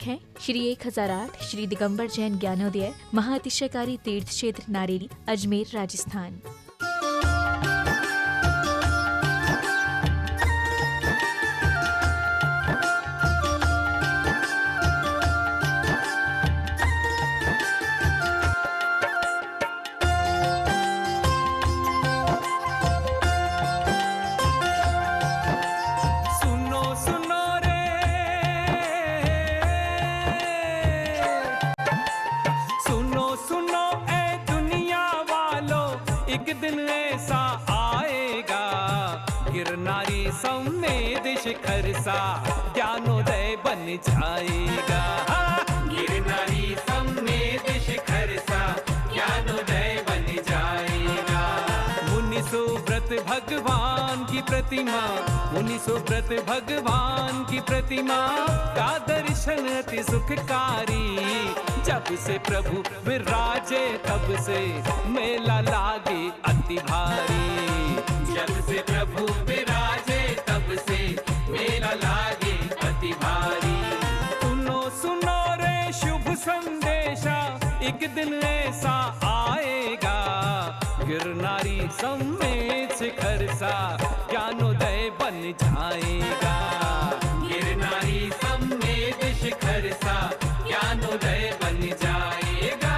मालिक हैं श्री 1008 श्री दिगंबर जैन ज्ञानोदय महाअतिशयकारी तीर्थ क्षेत्र नारेली, अजमेर, राजस्थान। शिखर सा ज्ञानोदय बन जाएगा। गिरनारी समेत शिखर सा ज्ञानोदय बन जाएगा। मुनि सुव्रत भगवान की प्रतिमा, मुनि सुव्रत भगवान की प्रतिमा का दर्शन अति सुखकारी। जब से प्रभु विराजे तब से मेला लागे अति भारी। जब से प्रभु विराजे तब से मेला लागे अति भारी। सुनो सुनो रे शुभ संदेशा, एक दिन ऐसा आएगा। गिरनारी समेत शिखर सा ज्ञानोदय बन जाएगा। गिरनारी समेत शिखर सा ज्ञानोदय बन जाएगा।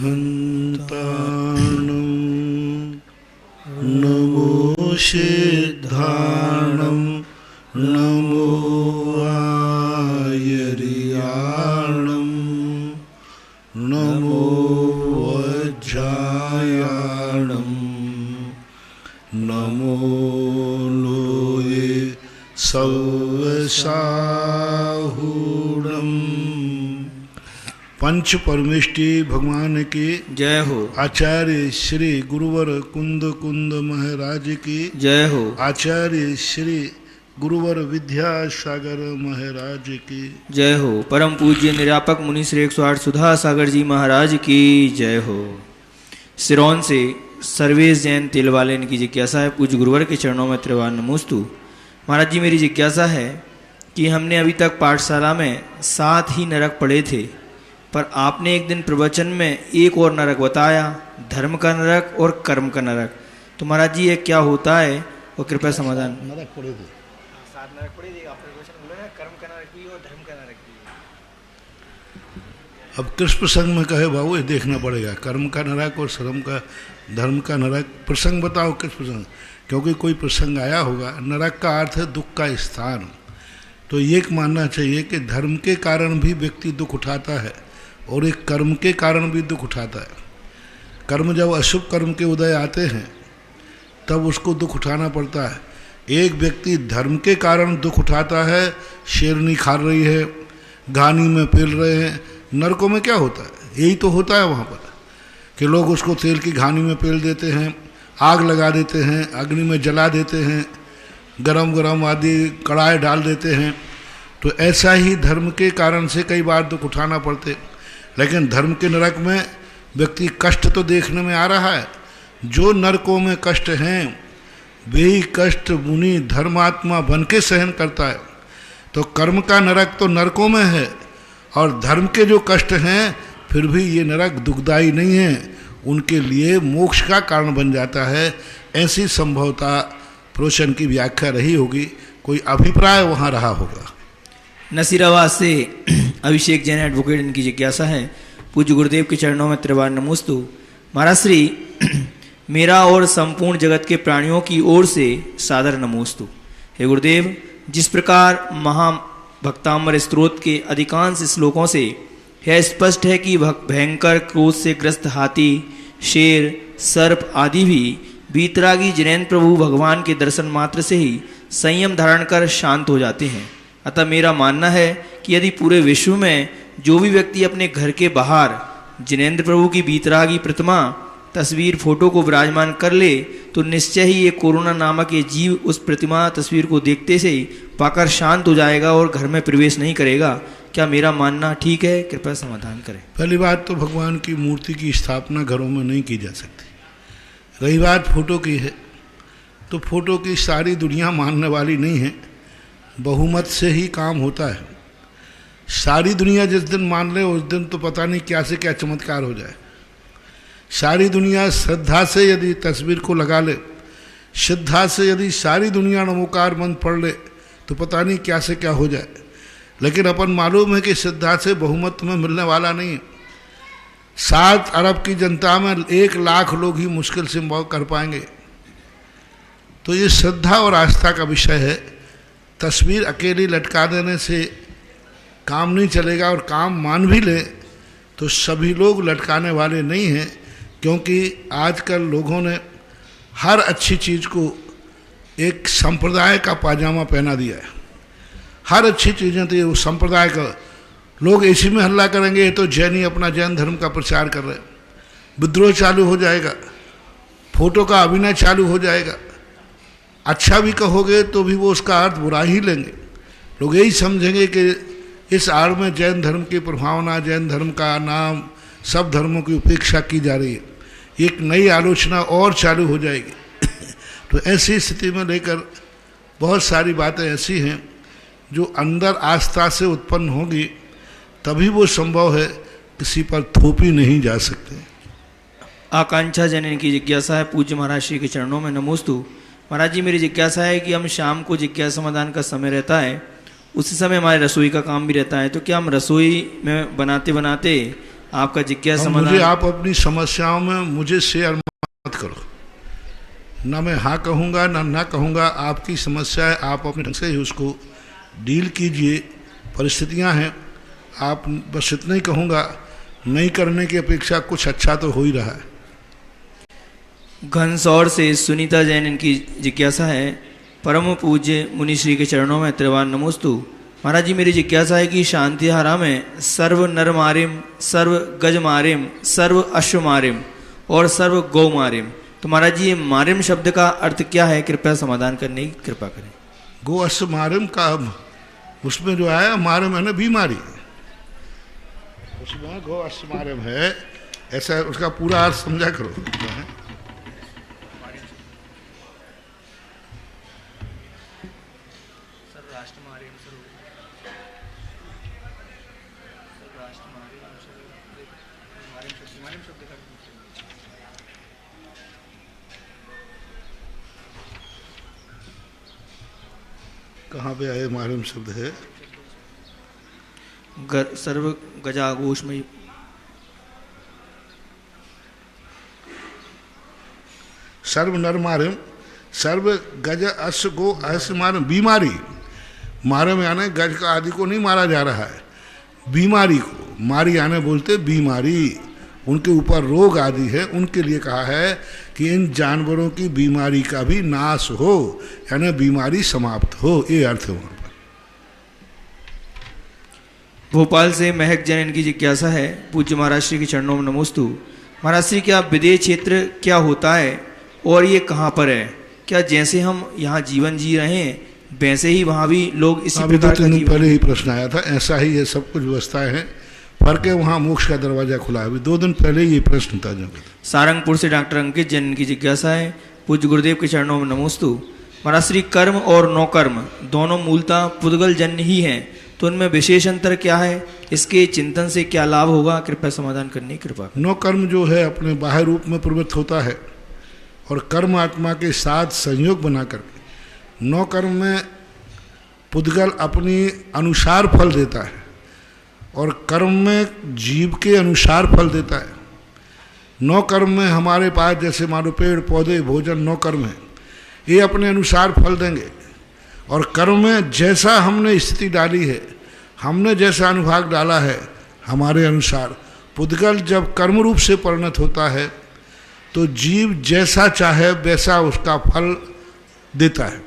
हन्तानं नमो सिद्धानं नमो आयर्याणं नमो वज्रायाणं नमो लोये सवसाहुणम्। पंच परमेष्टि भगवान की जय हो। आचार्य श्री गुरुवर कुंद कुंद महाराज की जय हो। आचार्य श्री गुरुवर विद्यासागर महाराज की जय हो। परम पूज्य निरापक मुनि श्री 108 सुधा सागर जी महाराज की जय हो। सिरोन से सर्वेश जैन तिलवाले की जिज्ञासा है, पूज्य गुरुवर के चरणों में त्रिवान नमोस्तु। महाराज जी, मेरी जिज्ञासा है कि हमने अभी तक पाठशाला में 7 ही नरक पढ़े थे, पर आपने एक दिन प्रवचन में एक और नरक बताया, धर्म का नरक और कर्म का नरक। तो महाराज जी ये क्या होता है और कृपया समाधान। नरक पढ़े थे, 7 नरक पढ़े थे, आपने प्रवचन बोला ना, कर्म का नरक भी और धर्म का नरक भी। अब कृष्ण प्रसंग में कहे बाबू ये देखना पड़ेगा, कर्म का नरक और धर्म का नरक। प्रसंग बताओ किस प्रसंग, क्योंकि कोई प्रसंग आया होगा। नरक का अर्थ है दुख का स्थान। तो ये मानना चाहिए कि धर्म के कारण भी व्यक्ति दुख उठाता है और एक कर्म के कारण भी दुख उठाता है। कर्म जब अशुभ कर्म के उदय आते हैं तब उसको दुख उठाना पड़ता है। एक व्यक्ति धर्म के कारण दुख उठाता है, शेरनी खा रही है, घानी में पेल रहे हैं। नरकों में क्या होता है? यही तो होता है वहाँ पर कि लोग उसको तेल की घानी में पेल देते हैं, आग लगा देते हैं, अग्नि में जला देते हैं, गरम गरम आदि कढ़ाई डाल देते हैं। तो ऐसा ही धर्म के कारण से कई बार दुख उठाना पड़ते। लेकिन धर्म के नरक में व्यक्ति कष्ट तो देखने में आ रहा है। जो नरकों में कष्ट हैं वे ही कष्ट मुनि धर्मात्मा बन के सहन करता है। तो कर्म का नरक तो नरकों में है और धर्म के जो कष्ट हैं फिर भी ये नरक दुखदायी नहीं है, उनके लिए मोक्ष का कारण बन जाता है। ऐसी संभवतः प्रवचन की व्याख्या रही होगी, कोई अभिप्राय वहाँ रहा होगा। नसीराबाद से अभिषेक जैन एडवोकेट, इनकी जिज्ञासा है, पूज्य गुरुदेव के चरणों में त्रिवार नमोस्तु। महाराज श्री, मेरा और संपूर्ण जगत के प्राणियों की ओर से सादर नमोस्तु। हे गुरुदेव, जिस प्रकार महाभक्तांबर स्तोत्र के अधिकांश श्लोकों से यह स्पष्ट है कि भयंकर क्रोध से ग्रस्त हाथी, शेर, सर्प आदि भी वीतरागी जिनेन्द्र प्रभु भगवान के दर्शन मात्र से ही संयम धारण कर शांत हो जाते हैं। अतः मेरा मानना है कि यदि पूरे विश्व में जो भी व्यक्ति अपने घर के बाहर जिनेन्द्र प्रभु की वीतरागी प्रतिमा तस्वीर फोटो को विराजमान कर ले तो निश्चय ही ये कोरोना नामक ये जीव उस प्रतिमा तस्वीर को देखते से ही पाकर शांत हो जाएगा और घर में प्रवेश नहीं करेगा। क्या मेरा मानना ठीक है? कृपया समाधान करें। पहली बात तो भगवान की मूर्ति की स्थापना घरों में नहीं की जा सकती। रही बात फोटो की है, तो फोटो की सारी दुनिया मानने वाली नहीं है, बहुमत से ही काम होता है। सारी दुनिया जिस दिन मान ले उस दिन तो पता नहीं क्या से क्या चमत्कार हो जाए। सारी दुनिया श्रद्धा से यदि तस्वीर को लगा ले, श्रद्धा से यदि सारी दुनिया नमोकार मंत्र पढ़ ले तो पता नहीं क्या से क्या हो जाए। लेकिन अपन मालूम है कि श्रद्धा से बहुमत में मिलने वाला नहीं है। 7 अरब की जनता में 1 लाख लोग ही मुश्किल से कर पाएंगे। तो ये श्रद्धा और आस्था का विषय है। तस्वीर अकेली लटका देने से काम नहीं चलेगा, और काम मान भी ले तो सभी लोग लटकाने वाले नहीं हैं, क्योंकि आजकल लोगों ने हर अच्छी चीज़ को एक संप्रदाय का पाजामा पहना दिया है। हर अच्छी चीज़ें तो वो संप्रदाय का, लोग इसी में हल्ला करेंगे, ये तो जैनी अपना जैन धर्म का प्रचार कर रहे हैं, विद्रोह चालू हो जाएगा, फोटो का अभिनय चालू हो जाएगा। अच्छा भी कहोगे तो भी वो उसका अर्थ बुरा ही लेंगे। लोग यही समझेंगे कि इस आड़ में जैन धर्म की प्रभावना, जैन धर्म का नाम, सब धर्मों की उपेक्षा की जा रही है। एक नई आलोचना और चालू हो जाएगी। तो ऐसी स्थिति में लेकर बहुत सारी बातें ऐसी हैं जो अंदर आस्था से उत्पन्न होगी तभी वो संभव है, किसी पर थोपी नहीं जा सकते। आकांक्षा जनन की जिज्ञासा है, पूज्य महाराज श्री के चरणों में नमोस्तु। महाराज जी, मेरी जिज्ञासा है कि हम शाम को जिज्ञासा समाधान का समय रहता है, उसी समय हमारे रसोई का काम भी रहता है, तो क्या हम रसोई में बनाते बनाते आपका जिज्ञासा समाधान? मुझे आप अपनी समस्याओं में मुझे शेयर मत करो, ना मैं हाँ कहूँगा ना कहूँगा। आपकी समस्या है, आप अपने ढंग से ही उसको डील कीजिए। परिस्थितियाँ हैं, आप बस इतना ही कहूँगा, नहीं करने की अपेक्षा कुछ अच्छा तो हो ही रहा है। घनसौर से सुनीता जैन इनकी जिज्ञासा है, परम पूज्य मुनि श्री के चरणों में त्रिवार नमोस्तु। महाराज जी, मेरी जिज्ञासा है कि शांतिहारा में सर्व नर मारिम, सर्व गज मारिम, सर्व अश्व मारिम और सर्व गौ मारिम, तो महाराज जी ये मारिम शब्द का अर्थ क्या है? कृपया समाधान करने की कृपा करें। गो अश्व मारिम का उसमें जो आया मारिम है ना बीमारी, उसमें गो अश्व मारिम है, ऐसा उसका पूरा अर्थ समझा करो। कहाँ पे आए मारिम शब्द है? सर्व गजाघोष में सर्व नर मारिम, सर्व गज अश्व गो अश्व मारिम, बीमारी मारिम यानी गज का आदि को नहीं मारा जा रहा है, बीमारी को मारी यानी बोलते बीमारी, उनके ऊपर रोग आदि है, उनके लिए कहा है कि इन जानवरों की बीमारी का भी नाश हो, यानी बीमारी समाप्त हो, ये अर्थ है वहाँ पर। भोपाल से महक जैन इनकी जिज्ञासा है, पूज्य महाराज श्री के चरणों में नमोस्तु। महाराज श्री, क्या विदेह क्षेत्र क्या होता है और ये कहाँ पर है? क्या जैसे हम यहाँ जीवन जी रहे हैं वैसे ही वहाँ भी लोग इसी प्रकार का जीवन? पहले ही प्रश्न आया था, ऐसा ही है, सब कुछ व्यवस्थाएं हैं, फर्क है वहाँ मोक्ष का दरवाजा खुला है। अभी 2 दिन पहले ये प्रश्न था। जब सारंगपुर से डॉक्टर अंकित जैन की जिज्ञासा है, पूज्य गुरुदेव के चरणों में नमोस्तु। महाराज श्री, कर्म और नौकर्म दोनों मूलतः पुद्गल जन्य ही हैं, तो उनमें विशेष अंतर क्या है? इसके चिंतन से क्या लाभ होगा? कृपया समाधान करने की कृपा। नौकर्म जो है अपने बाह्य रूप में प्रवृत्त होता है और कर्म आत्मा के साथ संयोग बना करके, नौकर्म में पुद्गल अपनी अनुसार फल देता है और कर्म में जीव के अनुसार फल देता है। नौ कर्म में हमारे पास जैसे मानो पेड़ पौधे भोजन नौ कर्म है, ये अपने अनुसार फल देंगे, और कर्म में जैसा हमने स्थिति डाली है, हमने जैसा अनुभाग डाला है, हमारे अनुसार पुद्गल जब कर्म रूप से परिणत होता है तो जीव जैसा चाहे वैसा उसका फल देता है।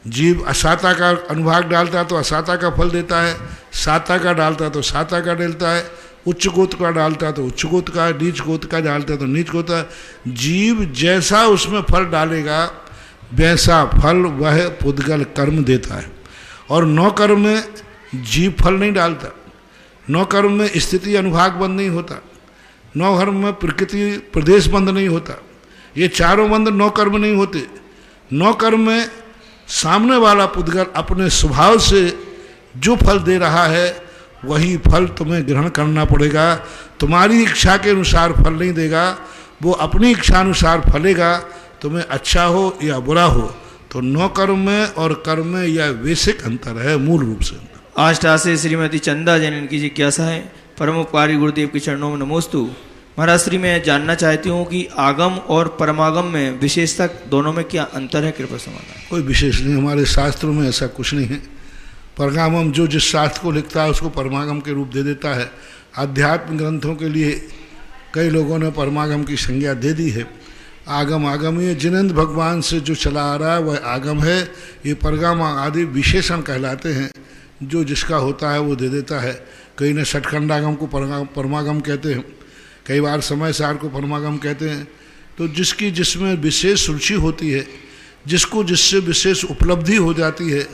जीव असाता का अनुभाग डालता है तो असाता का फल देता है, साता का डालता है तो साता का देता है, उच्च गोत्र का डालता है तो उच्च गोत्र का, नीच गोत्र का डालता है तो नीच गोत्र का। जीव जैसा उसमें फल डालेगा वैसा फल वह पुद्गल कर्म देता है। और 9 कर्म में जीव फल नहीं डालता, 9 कर्म में स्थिति अनुभाग बंद नहीं होता, 9 कर्म में प्रकृति प्रदेश बंद नहीं होता, ये चारों बंद 9 कर्म नहीं होते। 9 कर्म में सामने वाला पुद्गल अपने स्वभाव से जो फल दे रहा है वही फल तुम्हें ग्रहण करना पड़ेगा। तुम्हारी इच्छा के अनुसार फल नहीं देगा, वो अपनी इच्छा अनुसार फलेगा, तुम्हें अच्छा हो या बुरा हो। तो 9 कर्म में और कर्म में यह बेसिक अंतर है, मूल रूप से। आष्टा से श्रीमती चंदा जैन इनकी जिज्ञासा है। परम उपकारी गुरुदेव के चरणों में नमोस्तु। महाराज श्री, मैं जानना चाहती हूँ कि आगम और परमागम में विशेषता दोनों में क्या अंतर है, कृपया समाधान। कोई विशेष नहीं, हमारे शास्त्रों में ऐसा कुछ नहीं है। परमागम जो जिस शास्त्र को लिखता है उसको परमागम के रूप दे देता है। आध्यात्म ग्रंथों के लिए कई लोगों ने परमागम की संज्ञा दे दी है। आगम आगम ये जिनेंद्र भगवान से जो चला आ रहा है वह आगम है। ये परगाम आदि विशेषण कहलाते हैं, जो जिसका होता है वो दे देता है। कई ने षटखंडागम को परमागम कहते हैं, कई बार समय सार को परमागम कहते हैं। तो जिसकी जिसमें विशेष रुचि होती है, जिसको जिससे विशेष उपलब्धि हो जाती है,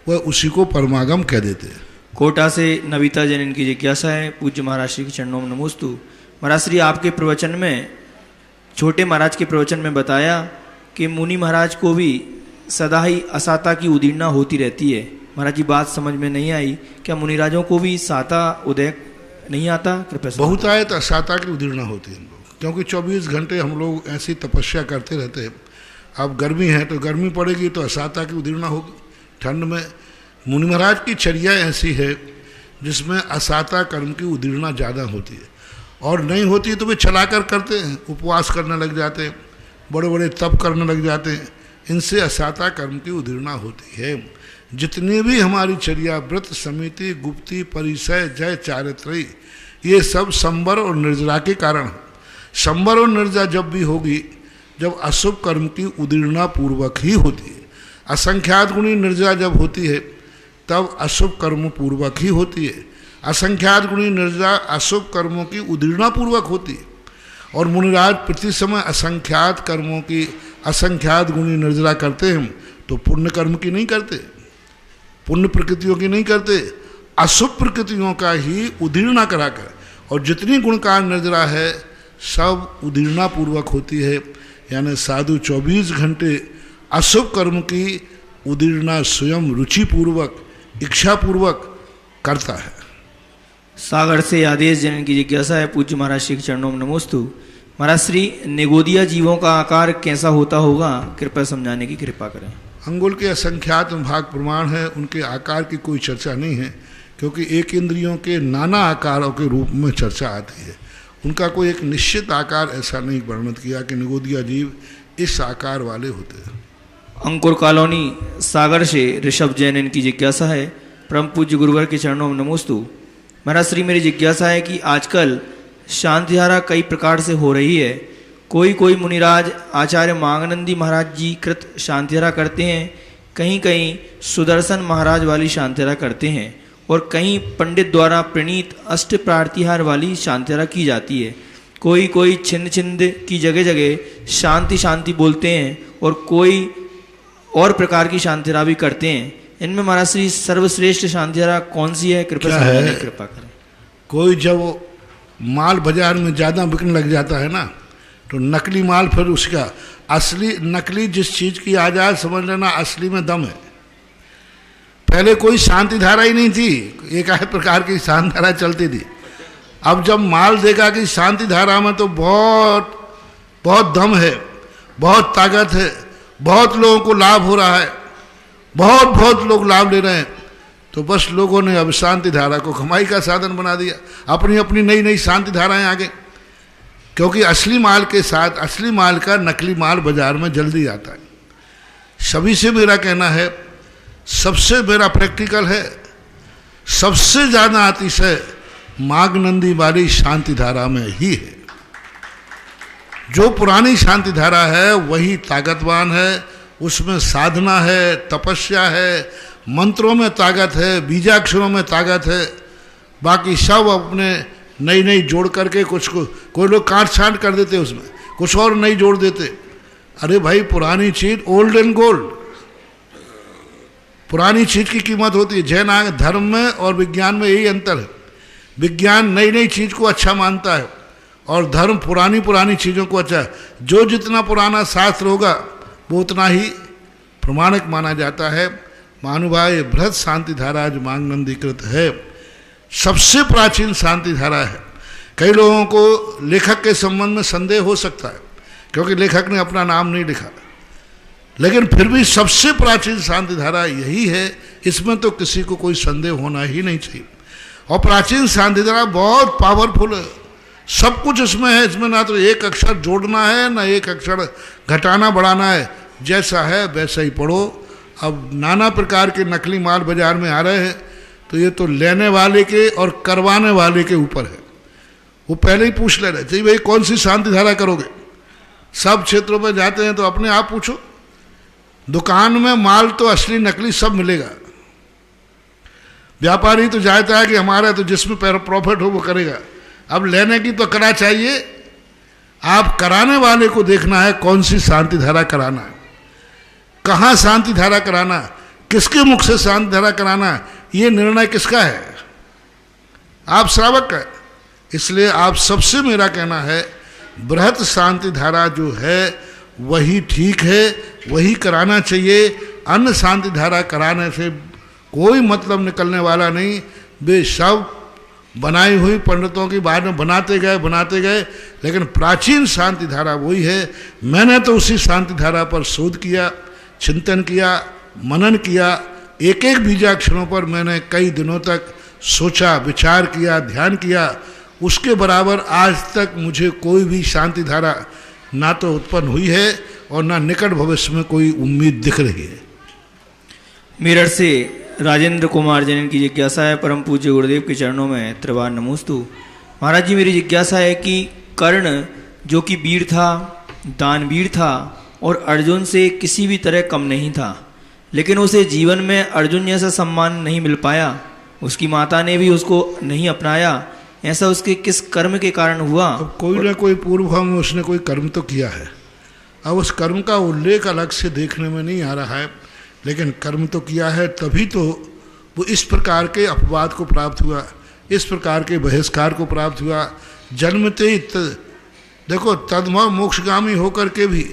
वह उसी को परमागम कह देते हैं। कोटा से नविता जैन इनकी जिज्ञासा है। पूज्य महाराज श्री के चरणों में नमोस्तु। महाराज श्री, आपके प्रवचन में, छोटे महाराज के प्रवचन में बताया कि मुनि महाराज को भी सदा ही असाता की उदीर्णा होती रहती है। महाराज जी, बात समझ में नहीं आई, क्या मुनिराजों को भी साता उदय नहीं आता? कृपया। बहुत आए तो असाता की उदीर्णा होती है, क्योंकि 24 घंटे हम लोग ऐसी तपस्या करते रहते हैं। अब गर्मी है तो गर्मी पड़ेगी तो असाता की उदीर्णा होगी। ठंड में मुनि महाराज की चर्या ऐसी है जिसमें असाता कर्म की उदीर्णा ज़्यादा होती है, और नहीं होती तो वे चलाकर करते हैं, उपवास करने लग जाते हैं, बड़े बड़े तप करने लग जाते हैं। इनसे असाता कर्म की उदीर्णा होती है। जितनी भी हमारी चर्या, व्रत, समिति, गुप्ती, परिचय, जय, चारित्री, ये सब संवर और निर्जरा के कारण है। संवर और निर्जरा जब भी होगी जब अशुभ कर्म की उदीर्णा पूर्वक ही होती है। असंख्यात गुणी निर्जरा जब होती है तब अशुभ कर्म पूर्वक ही होती है। असंख्यात गुणी निर्जरा अशुभ कर्मों की उदीर्णा पूर्वक होती है। और मुनिराज प्रति समय असंख्यात कर्मों की असंख्यात गुणी निर्जरा करते हैं, तो पुण्य कर्म की नहीं करते, पुण्य प्रकृतियों की नहीं करते, अशुभ प्रकृतियों का ही उदीर्णा कराकर। और जितनी गुणकार निर्जरा है सब उदीर्णा पूर्वक होती है। यानी साधु 24 घंटे अशुभ कर्म की उदीर्णा स्वयं रुचिपूर्वक, इच्छापूर्वक करता है। सागर से आदेश जैन की जिज्ञासा है। पूज्य महाराज श्री के चरणों में नमोस्तु। महाराज श्री, निगोदिया जीवों का आकार कैसा होता होगा, कृपया समझाने की कृपा करें। अंगुल के असंख्यात भाग प्रमाण है, उनके आकार की कोई चर्चा नहीं है, क्योंकि एक इंद्रियों के नाना आकारों के रूप में चर्चा आती है। उनका कोई एक निश्चित आकार ऐसा नहीं वर्णित किया कि निगोदिया जीव इस आकार वाले होते हैं। अंकुर कॉलोनी सागर से ऋषभ जैन इनकी जिज्ञासा है। परम पूज्य गुरुवर के चरणों में नमोस्तु। महाराज श्री, मेरी जिज्ञासा है कि आजकल शांतिधारा कई प्रकार से हो रही है। कोई मुनिराज आचार्य मांगनंदी महाराज जी कृत शांतिधारा करते हैं, कहीं कहीं सुदर्शन महाराज वाली शांतिधारा करते हैं, और कहीं पंडित द्वारा प्रणीत अष्ट प्रार्तिहार वाली शांतिधारा की जाती है। कोई छिंद छिंद की जगह जगह शांति शांति बोलते हैं, और कोई और प्रकार की शांतिधारा भी करते हैं। इनमें महाराज श्री सर्वश्रेष्ठ शांतिधारा कौन सी है, कृपया समझाने की कृपा करें। कोई जब माल बाजार में ज़्यादा बिकने लग जाता है ना, तो नकली माल फिर उसका असली, नकली जिस चीज़ की आ जाए समझ लेना असली में दम है। पहले कोई शांति धारा ही नहीं थी, एक आध प्रकार की शांति धारा चलती थी। अब जब माल देखा कि शांति धारा में तो बहुत दम है, बहुत ताकत है, बहुत लोगों को लाभ हो रहा है, बहुत लोग लाभ ले रहे हैं, तो बस लोगों ने अब शांति धारा को कमाई का साधन बना दिया। अपनी अपनी नई शांति धाराएं आ गई, क्योंकि असली माल के साथ असली माल का नकली माल बाजार में जल्दी आता है। सभी से मेरा कहना है, सबसे मेरा प्रैक्टिकल है, सबसे ज़्यादा अतिशय मांगनंदी वाली शांति धारा में ही है। जो पुरानी शांति धारा है वही ताकतवान है, उसमें साधना है, तपस्या है, मंत्रों में ताकत है, बीजाक्षरों में ताकत है। बाकी सब अपने नई नई जोड़ करके कुछ को कोई लोग काट छांट कर देते उसमें, कुछ और नई जोड़ देते। अरे भाई पुरानी चीज ओल्ड एंड गोल्ड, पुरानी चीज की कीमत होती है। जैन धर्म में और विज्ञान में यही अंतर है। विज्ञान नई नई चीज को अच्छा मानता है और धर्म पुरानी पुरानी चीज़ों को अच्छा है। जो जितना पुराना शास्त्र होगा वो उतना ही प्रमाणिक माना जाता है। महानुभाव बृहत शांति धारा जो मांगनंदीकृत है सबसे प्राचीन शांति धारा है। कई लोगों को लेखक के संबंध में संदेह हो सकता है क्योंकि लेखक ने अपना नाम नहीं लिखा, लेकिन फिर भी सबसे प्राचीन शांति धारा यही है। इसमें तो किसी को कोई संदेह होना ही नहीं चाहिए। और प्राचीन शांति धारा बहुत पावरफुल है, सब कुछ इसमें है। इसमें ना तो एक अक्षर जोड़ना है ना एक अक्षर घटाना बढ़ाना है, जैसा है वैसा ही पढ़ो। अब नाना प्रकार के नकली माल बाजार में आ रहे हैं, तो ये तो लेने वाले के और करवाने वाले के ऊपर है। वो पहले ही पूछ ले रहे चाहिए भाई कौन सी शांति धारा करोगे। सब क्षेत्रों में जाते हैं तो अपने आप पूछो, दुकान में माल तो असली नकली सब मिलेगा। व्यापारी तो चाहता है कि हमारा तो जिसमें प्रॉफिट हो वो करेगा। अब लेने की तो करा चाहिए, आप कराने वाले को देखना है कौन सी शांति धारा कराना है, कहाँ शांति धारा कराना, किसके मुख से शांति धारा कराना, ये निर्णय किसका है? आप श्रावक है। इसलिए आप सबसे मेरा कहना है बृहत शांति धारा जो है वही ठीक है, वही कराना चाहिए। अन्य शांति धारा कराने से कोई मतलब निकलने वाला नहीं। वे सब बनाई हुई पंडितों की बाद में बनाते गए, लेकिन प्राचीन शांति धारा वही है। मैंने तो उसी शांति धारा पर शोध किया, चिंतन किया, मनन किया। एक एक बीजाक्षरों पर मैंने कई दिनों तक सोचा, विचार किया, ध्यान किया। उसके बराबर आज तक मुझे कोई भी शांति धारा ना तो उत्पन्न हुई है और ना निकट भविष्य में कोई उम्मीद दिख रही है। मेरठ से राजेंद्र कुमार जैन की जिज्ञासा है, परम पूज्य गुरुदेव के चरणों में त्रिवार नमोस्तु। महाराज जी, मेरी जिज्ञासा है कि कर्ण जो कि वीर था, दानवीर था और अर्जुन से किसी भी तरह कम नहीं था, लेकिन उसे जीवन में अर्जुन जैसा सम्मान नहीं मिल पाया। उसकी माता ने भी उसको नहीं अपनाया। ऐसा उसके किस कर्म के कारण हुआ? अब कोई ना कोई पूर्व भाव में उसने कोई कर्म तो किया है। अब उस कर्म का उल्लेख अलग से देखने में नहीं आ रहा है, लेकिन कर्म तो किया है, तभी तो वो इस प्रकार के अपवाद को प्राप्त हुआ, इस प्रकार के बहिष्कार को प्राप्त हुआ। जन्मते ही देखो तदमय मोक्षगामी होकर के भी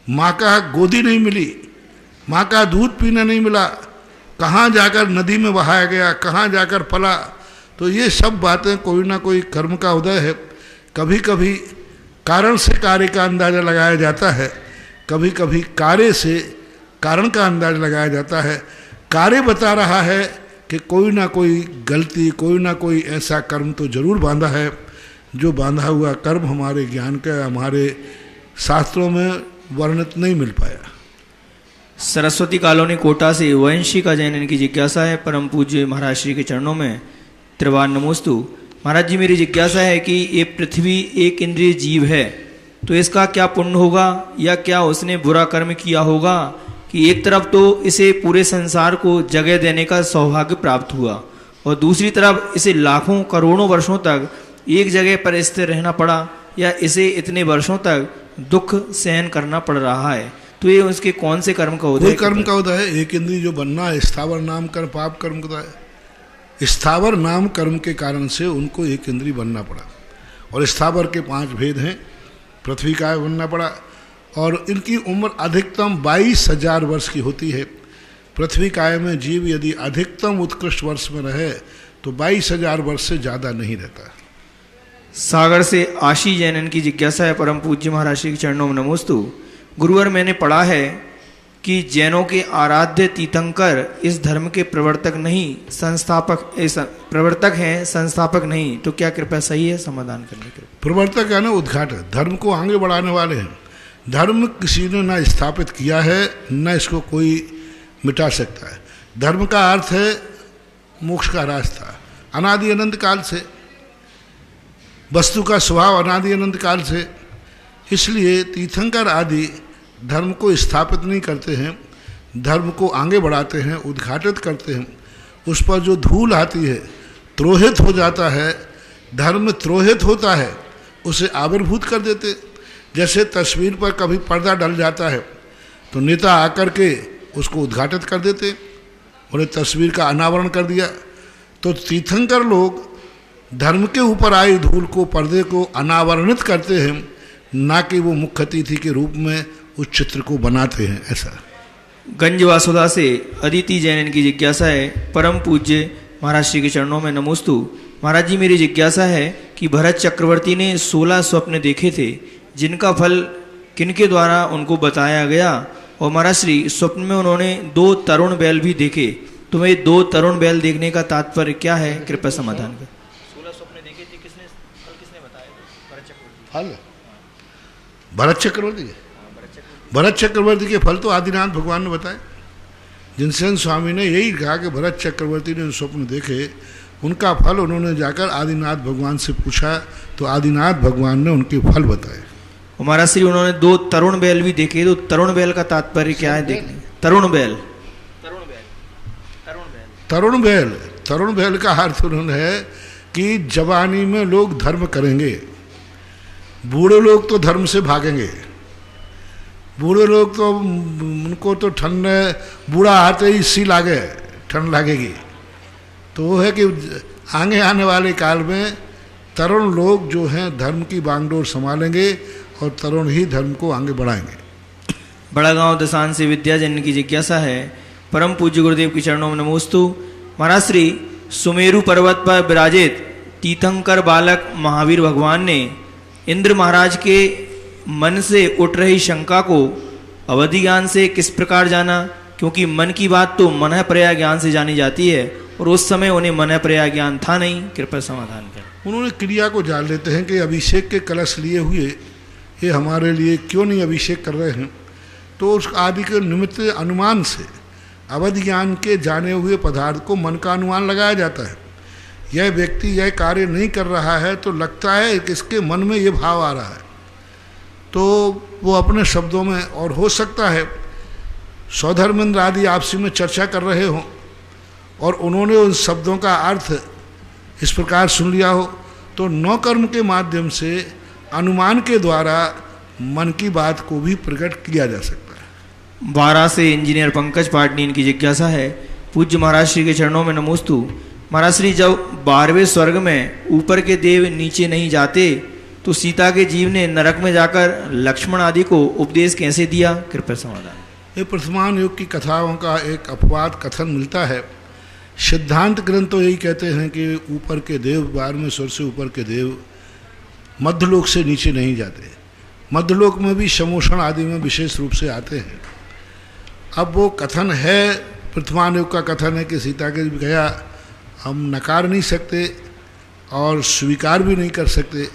माँ का गोदी नहीं मिली, माँ का दूध पीने नहीं मिला, कहाँ जाकर नदी में बहाया गया, कहाँ जाकर पला। तो ये सब बातें कोई ना कोई कर्म का उदय है। कभी कभी कारण से कार्य का अंदाज़ा लगाया जाता है, कभी कभी कार्य से कारण का अंदाज़ा लगाया जाता है। कार्य बता रहा है कि कोई ना कोई गलती, कोई ना कोई ऐसा कर्म तो जरूर बांधा है। जो बांधा हुआ कर्म हमारे ज्ञान का, हमारे शास्त्रों में वर्णित नहीं मिल पाया। सरस्वती कॉलोनी कोटा से वंशिका जैन इनकी जिज्ञासा है, परम पूज्य महाराज श्री के चरणों में त्रिवार नमोस्तु। महाराज जी, मेरी जिज्ञासा है कि ये पृथ्वी एक इंद्रिय जीव है, तो इसका क्या पुण्य होगा या क्या उसने बुरा कर्म किया होगा कि एक तरफ तो इसे पूरे संसार को जगह देने का सौभाग्य प्राप्त हुआ और दूसरी तरफ इसे लाखों करोड़ों वर्षों तक एक जगह पर स्थिर रहना पड़ा, या इसे इतने वर्षों तक दुख सहन करना पड़ रहा है। तो ये उसके कौन से कर्म का उदय? कोई कर्म का उदय है। एक इंद्रिय जो बनना है स्थावर नाम कर्म, पाप कर्म का है। स्थावर नाम कर्म के कारण से उनको एक इंद्रिय बनना पड़ा। और स्थावर के 5 भेद हैं। पृथ्वी काय बनना पड़ा और इनकी उम्र अधिकतम 22,000 वर्ष की होती है। पृथ्वी काय में जीव यदि अधिकतम उत्कृष्ट वर्ष में रहे तो 22,000 वर्ष से ज़्यादा नहीं रहता। सागर से आशी जैन इनकी जिज्ञासा है, परम पूज्य महाराज श्री के चरणों में नमोस्तु। गुरुवर, मैंने पढ़ा है कि जैनों के आराध्य तीर्थंकर इस धर्म के प्रवर्तक नहीं, प्रवर्तक हैं, संस्थापक नहीं। तो क्या कृपया सही है? समाधान करने के प्रवर्तक है ना, उद्घाटक, धर्म को आगे बढ़ाने वाले हैं। धर्म किसी ने ना स्थापित किया है, न इसको कोई मिटा सकता है। धर्म का अर्थ है मोक्ष का रास्ता, अनादि अनंत काल से। वस्तु का स्वभाव अनादि अनंत काल से। इसलिए तीर्थंकर आदि धर्म को स्थापित नहीं करते हैं, धर्म को आगे बढ़ाते हैं, उद्घाटित करते हैं। उस पर जो धूल आती है, द्रोहित हो जाता है, धर्म त्रोहित होता है उसे आविर्भूत कर देते। जैसे तस्वीर पर कभी पर्दा डल जाता है तो नेता आकर के उसको उद्घाटित कर देते, उन्हें तस्वीर का अनावरण कर दिया। तो तीर्थंकर लोग धर्म के ऊपर आई धूल को, पर्दे को अनावरणित करते हैं, ना कि वो मुख्य अतिथि के रूप में उस चित्र को बनाते हैं। ऐसा गंज वासुदा से अदिति जैन की जिज्ञासा है। परम पूज्य महाराज श्री के चरणों में नमोस्तु। महाराज जी, मेरी जिज्ञासा है कि भरत चक्रवर्ती ने 16 स्वप्न देखे थे, जिनका फल किनके द्वारा उनको बताया गया? और महाराज श्री, स्वप्न में उन्होंने 2 तरुण बैल भी देखे, तो वे 2 तरुण बैल देखने का तात्पर्य क्या है? कृपया समाधान करें। 16 स्वप्न देखे थे, किसने बताया? भरत चक्रवर्ती। फल भरत चक्रवर्ती के फल तो आदिनाथ भगवान ने बताए। जिनसेन स्वामी ने यही कहा कि भरत चक्रवर्ती ने स्वप्न देखे, उनका फल उन्होंने जाकर आदिनाथ भगवान से पूछा तो आदिनाथ भगवान ने उनके फल बताए। महाराज श्री, उन्होंने 2 तरुण बैल भी देखे, तो तरुण बैल का तात्पर्य क्या है? देखने तरुण बैल तरुण बैल का अर्थ उन्होंने है कि जवानी में लोग धर्म करेंगे, बूढ़े लोग तो धर्म से भागेंगे। बूढ़े लोग तो उनको तो ठंड, बूढ़ा आते ही सी लागे, ठंड लगेगी। तो वो है कि आगे आने वाले काल में तरुण लोग जो हैं धर्म की बागडोर संभालेंगे और तरुण ही धर्म को आगे बढ़ाएंगे। बड़ा गांव दसान से विद्याजन की जिज्ञासा है। परम पूज्य गुरुदेव के चरणों में नमोस्तु। महाराज श्री, सुमेरु पर्वत पर विराजित तीर्थंकर बालक महावीर भगवान ने इंद्र महाराज के मन से उठ रही शंका को अवधि ज्ञान से किस प्रकार जाना? क्योंकि मन की बात तो मन प्रया ज्ञान से जानी जाती है, और उस समय उन्हें मन प्रया ज्ञान था नहीं। कृपया समाधान करें। उन्होंने क्रिया को जान लेते हैं कि अभिषेक के कलश लिए हुए ये हमारे लिए क्यों नहीं अभिषेक कर रहे हैं, तो उस आदि के निमित्त अनुमान से अवधि ज्ञान के जाने हुए पदार्थ को मन का अनुमान लगाया जाता है। यह व्यक्ति यह कार्य नहीं कर रहा है तो लगता है कि इसके मन में ये भाव आ रहा है, तो वो अपने शब्दों में, और हो सकता है सौधर्मेंद्र आदि आपसी में चर्चा कर रहे हों और उन्होंने उन शब्दों का अर्थ इस प्रकार सुन लिया हो, तो नौकर्म के माध्यम से अनुमान के द्वारा मन की बात को भी प्रकट किया जा सकता है। 12 से इंजीनियर पंकज पाटनी की जिज्ञासा है। पूज्य महाराज श्री के चरणों में नमोस्तु। महाराज श्री, जब 12वें स्वर्ग में ऊपर के देव नीचे नहीं जाते तो सीता के जीव ने नरक में जाकर लक्ष्मण आदि को उपदेश कैसे दिया? कृपया समाधान। ये वर्तमान युग की कथाओं का एक अपवाद कथन मिलता है। सिद्धांत ग्रंथ तो यही कहते हैं कि ऊपर के देव, 12वें स्वर से ऊपर के देव मध्यलोक से नीचे नहीं जाते। मध्यलोक में भी समोषण आदि में विशेष रूप से आते हैं। अब वो कथन है, वर्तमान युग का कथन है कि सीता के गया, हम नकार नहीं सकते और स्वीकार भी नहीं कर सकते,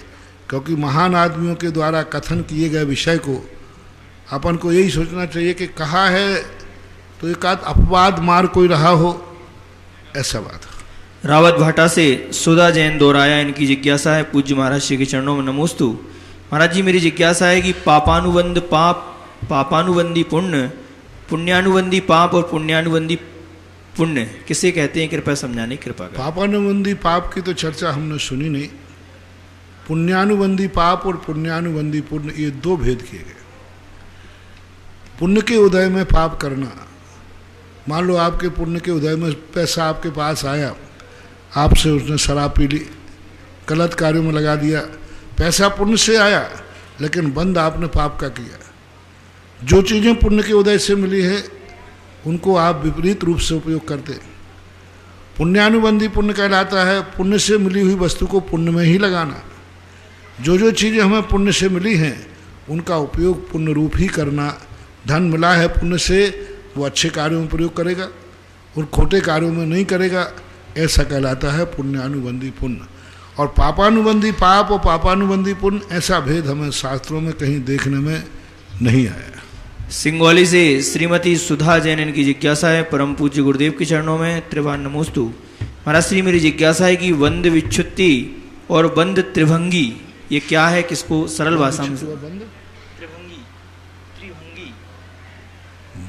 क्योंकि महान आदमियों के द्वारा कथन किए गए विषय को अपन को यही सोचना चाहिए कि कहा है तो एक आध अपवाद मार कोई रहा हो, ऐसा बात। रावत भाटा से सुधा जैन दोहराया इनकी जिज्ञासा है। पूज्य महाराज श्री के चरणों में नमोस्तु। महाराज जी, मेरी जिज्ञासा है कि पापानुबंध पाप, पापानुबंधी पुण्य, पुण्यानुबंधी पाप और पुण्यानुबंधी पुण्य किसे कहते हैं? कृपया समझाने की कृपा करें। पापानुबंधी पाप की तो चर्चा हमने सुनी नहीं। पुण्यानुबंधी पाप और पुण्यानुबंधी पुण्य, ये 2 भेद किए गए। पुण्य के उदय में पाप करना, मान लो आपके पुण्य के उदय में पैसा आपके पास आया, आपसे उसने शराब पी ली, गलत कार्यों में लगा दिया, पैसा पुण्य से आया लेकिन बंद आपने पाप का किया। जो चीज़ें पुण्य के उदय से मिली है उनको आप विपरीत रूप से उपयोग करते। पुण्यानुबंधी पुण्य कहलाता है पुण्य से मिली हुई वस्तु को पुण्य में ही लगाना। जो चीज़ें हमें पुण्य से मिली हैं उनका उपयोग पुण्य रूप ही करना। धन मिला है पुण्य से, वो अच्छे कार्यों में प्रयोग करेगा और खोटे कार्यों में नहीं करेगा, ऐसा कहलाता है पुण्यानुबंधी पुण्य। और पापानुबंधी पाप और पापानुबंधी पुण्य, ऐसा भेद हमें शास्त्रों में कहीं देखने में नहीं आया। सिंगौली से श्रीमती सुधा जैन इनकी जिज्ञासा है। परम पूज्य गुरुदेव के चरणों में त्रिवान नमोस्तु। महाराज श्री, मेरी जिज्ञासा है कि बंद विच्छुत्ति और बंद त्रिभंगी ये क्या है? किसको सरल भाषा में?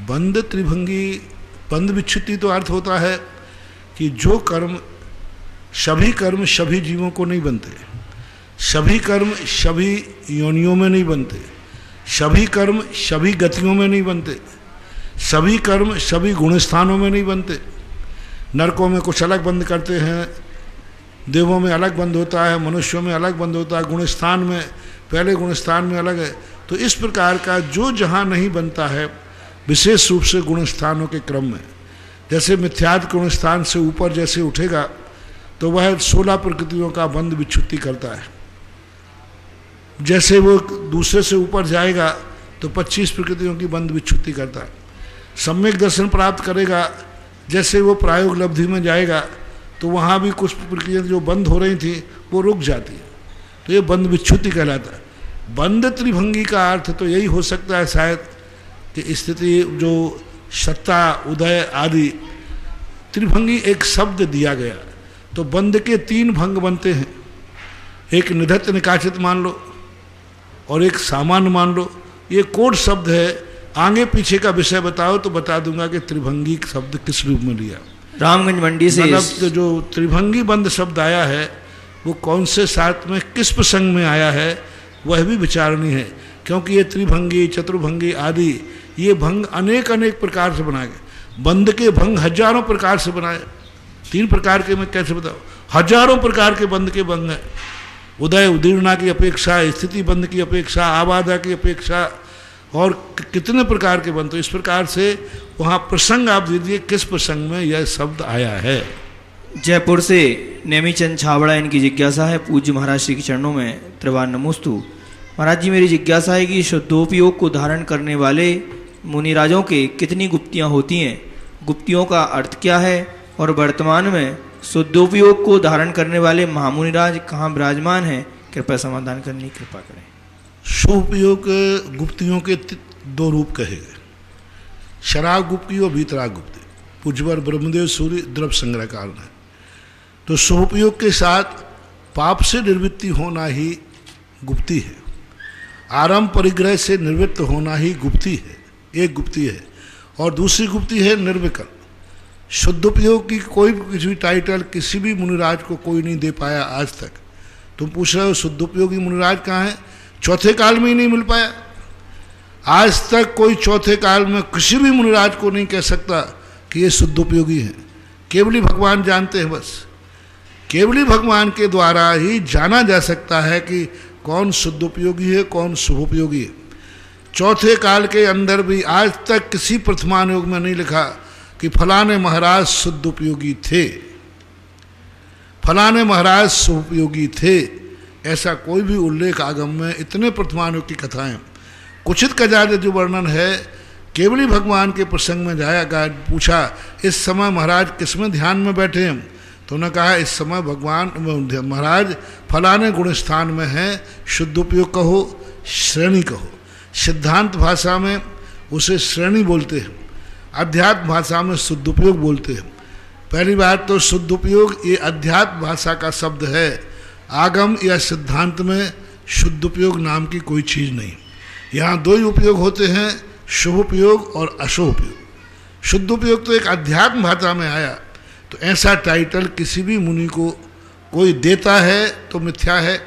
बंद त्रिभंगी, बंद विच्छुत्ति तो अर्थ होता है कि जो कर्म सभी कर्म सभी जीवों को नहीं बनते, सभी कर्म सभी योनियों में नहीं बनते, सभी कर्म सभी गतियों में नहीं बनते, सभी कर्म सभी गुणस्थानों में नहीं बनते। नरकों में कुछ अलग बंद करते हैं, देवों में अलग बंद होता है, मनुष्यों में अलग बंद होता है, गुणस्थान में पहले गुणस्थान में अलग है। तो इस प्रकार का जो जहाँ नहीं बनता है विशेष रूप से गुणस्थानों के क्रम में, जैसे मिथ्यात्व गुणस्थान से ऊपर जैसे उठेगा तो वह 16 प्रकृतियों का बंध विच्छुत्ति करता है। जैसे वो दूसरे से ऊपर जाएगा तो 25 प्रकृतियों की बंध विच्छुत्ति करता है। सम्यक दर्शन प्राप्त करेगा, जैसे वो प्रायोग लब्धि में जाएगा तो वहाँ भी कुछ प्रक्रिया जो बंद हो रही थी वो रुक जाती है, तो ये बंध विच्छुत्ति कहलाता है। बंध त्रिभंगी का अर्थ तो यही हो सकता है शायद कि स्थिति जो सत्ता उदय आदि, त्रिभंगी एक शब्द दिया गया तो बंध के 3 भंग बनते हैं, एक निधत्त निकाचित मान लो और एक सामान्य मान लो। ये कोड शब्द है, आगे पीछे का विषय बताओ तो बता दूंगा कि त्रिभंगी शब्द किस रूप में लिया। रामगंज मंडी से मतलब जो त्रिभंगी बंद शब्द आया है वो कौन से साथ में किस प्रसंग में आया है वह भी विचारणीय है, क्योंकि ये त्रिभंगी चतुर्भंगी आदि ये भंग अनेक अनेक प्रकार से बनाए गए। बंद के भंग हजारों प्रकार से बनाए, 3 प्रकार के मैं कैसे बताऊँ, हजारों प्रकार के बंद के भंग हैं। उदय उदीर्णा की अपेक्षा, स्थिति बंद की अपेक्षा, आबादा की अपेक्षा और कितने प्रकार के बंद। तो इस प्रकार से वहाँ प्रसंग आप दीजिए किस प्रसंग में यह शब्द आया है। जयपुर से नेमीचंद छाबड़ा, इनकी जिज्ञासा है पूज्य महाराज श्री के चरणों में त्रिवार नमोस्तु। महाराज जी, मेरी जिज्ञासा है कि शुद्धोपयोग को धारण करने वाले मुनिराजों के कितनी गुप्तियाँ होती हैं, गुप्तियों का अर्थ क्या है, और वर्तमान में शुद्धोपयोग को धारण करने वाले महामुनिराज कहाँ विराजमान हैं, कृपया समाधान करने की कृपा करें। शुभोपयोग गुप्तियों के 2 रूप कहे गए, शराब गुप्ती और वीतराग गुप्ती। पूज्यवर ब्रह्मदेव सूर्य द्रव्य संग्रहकार है। तो शुभोपयोग के साथ पाप से निवृत्ति होना ही गुप्ती है, आरंभ परिग्रह से निवृत्त होना ही गुप्ती है, एक गुप्ती है। और दूसरी गुप्ती है निर्विकल्प। शुद्धोपयोग की कोई किसी भी टाइटल किसी भी मुनिराज को कोई नहीं दे पाया आज तक। तुम पूछ रहे हो शुद्धोपयोगी मुनिराज कहाँ है, चौथे काल में ही नहीं मिल पाया। आज तक कोई चौथे काल में किसी भी मुनिराज को नहीं कह सकता कि ये शुद्धोपयोगी है, केवल ही भगवान जानते हैं। बस केवल ही भगवान के द्वारा ही जाना जा सकता है कि कौन शुद्धोपयोगी है, कौन शुभोपयोगी है। चौथे काल के अंदर भी आज तक किसी प्रथमान योग में नहीं लिखा कि फलाने महाराज शुद्धोपयोगी थे, फलाने महाराज शुभोपयोगी थे, ऐसा कोई भी उल्लेख आगम में। इतने प्रथमान योग की कथाएं, कुचित कजाद जो वर्णन है केवल ही भगवान के प्रसंग में जाया। पूछा इस समय महाराज किसमें ध्यान में बैठे हैं, तो उन्होंने कहा इस समय भगवान महाराज फलाने गुण स्थान में हैं, शुद्धोपयोग कहो श्रेणी कहो। सिद्धांत भाषा में उसे श्रेणी बोलते हैं, अध्यात्म भाषा में शुद्धोपयोग बोलते हैं। पहली बात तो शुद्धोपयोग ये अध्यात्म भाषा का शब्द है, आगम या सिद्धांत में शुद्धोपयोग नाम की कोई चीज़ नहीं। यहाँ 2 ही उपयोग होते हैं, शुभोपयोग और अशुभोपयोग। शुद्धोपयोग तो एक अध्यात्म भाषा में आया, तो ऐसा टाइटल किसी भी मुनि को कोई देता है तो मिथ्या है,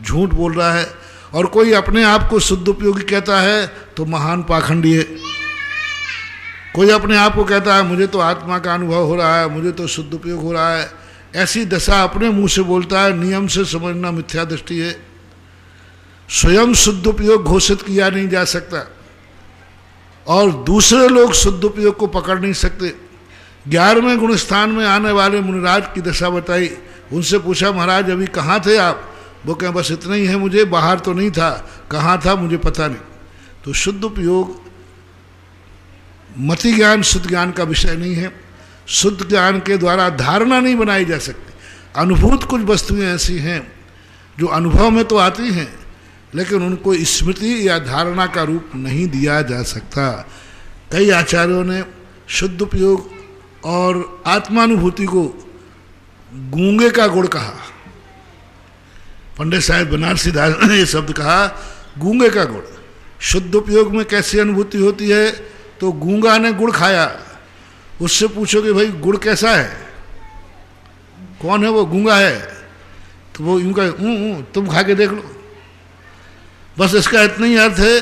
झूठ बोल रहा है। और कोई अपने आप को शुद्धोपयोगी कहता है तो महान पाखंडी है। कोई अपने आप को कहता है मुझे तो आत्मा का अनुभव हो रहा है, मुझे तो शुद्धोपयोग हो रहा है, ऐसी दशा अपने मुंह से बोलता है, नियम से समझना मिथ्या दृष्टि है। स्वयं शुद्धोपयोग घोषित किया नहीं जा सकता और दूसरे लोग शुद्धोपयोग को पकड़ नहीं सकते। 11वें गुणस्थान में आने वाले मुनिराज की दशा बताई। उनसे पूछा महाराज अभी कहाँ थे आप, वो कहें बस इतना ही है, मुझे बाहर तो नहीं था, कहाँ था मुझे पता नहीं। तो शुद्धोपयोग मति ज्ञान शुद्ध ज्ञान का विषय नहीं है। शुद्ध ज्ञान के द्वारा धारणा नहीं बनाई जा सकती। अनुभूत कुछ वस्तुएं ऐसी हैं जो अनुभव में तो आती हैं लेकिन उनको स्मृति या धारणा का रूप नहीं दिया जा सकता। कई आचार्यों ने शुद्धोपयोग और आत्मानुभूति को गूंगे का गुड़ कहा। पंडित साहब बनारसी दास ने ये शब्द कहा, गूंगे का गुड़। शुद्धोपयोग में कैसी अनुभूति होती है, तो गूंगा ने गुड़ खाया, उससे पूछो कि भाई गुड़ कैसा है, कौन है वो? गूंगा है। तो वो यूं कहे तुम खा के देख लो। बस इसका इतना ही अर्थ है,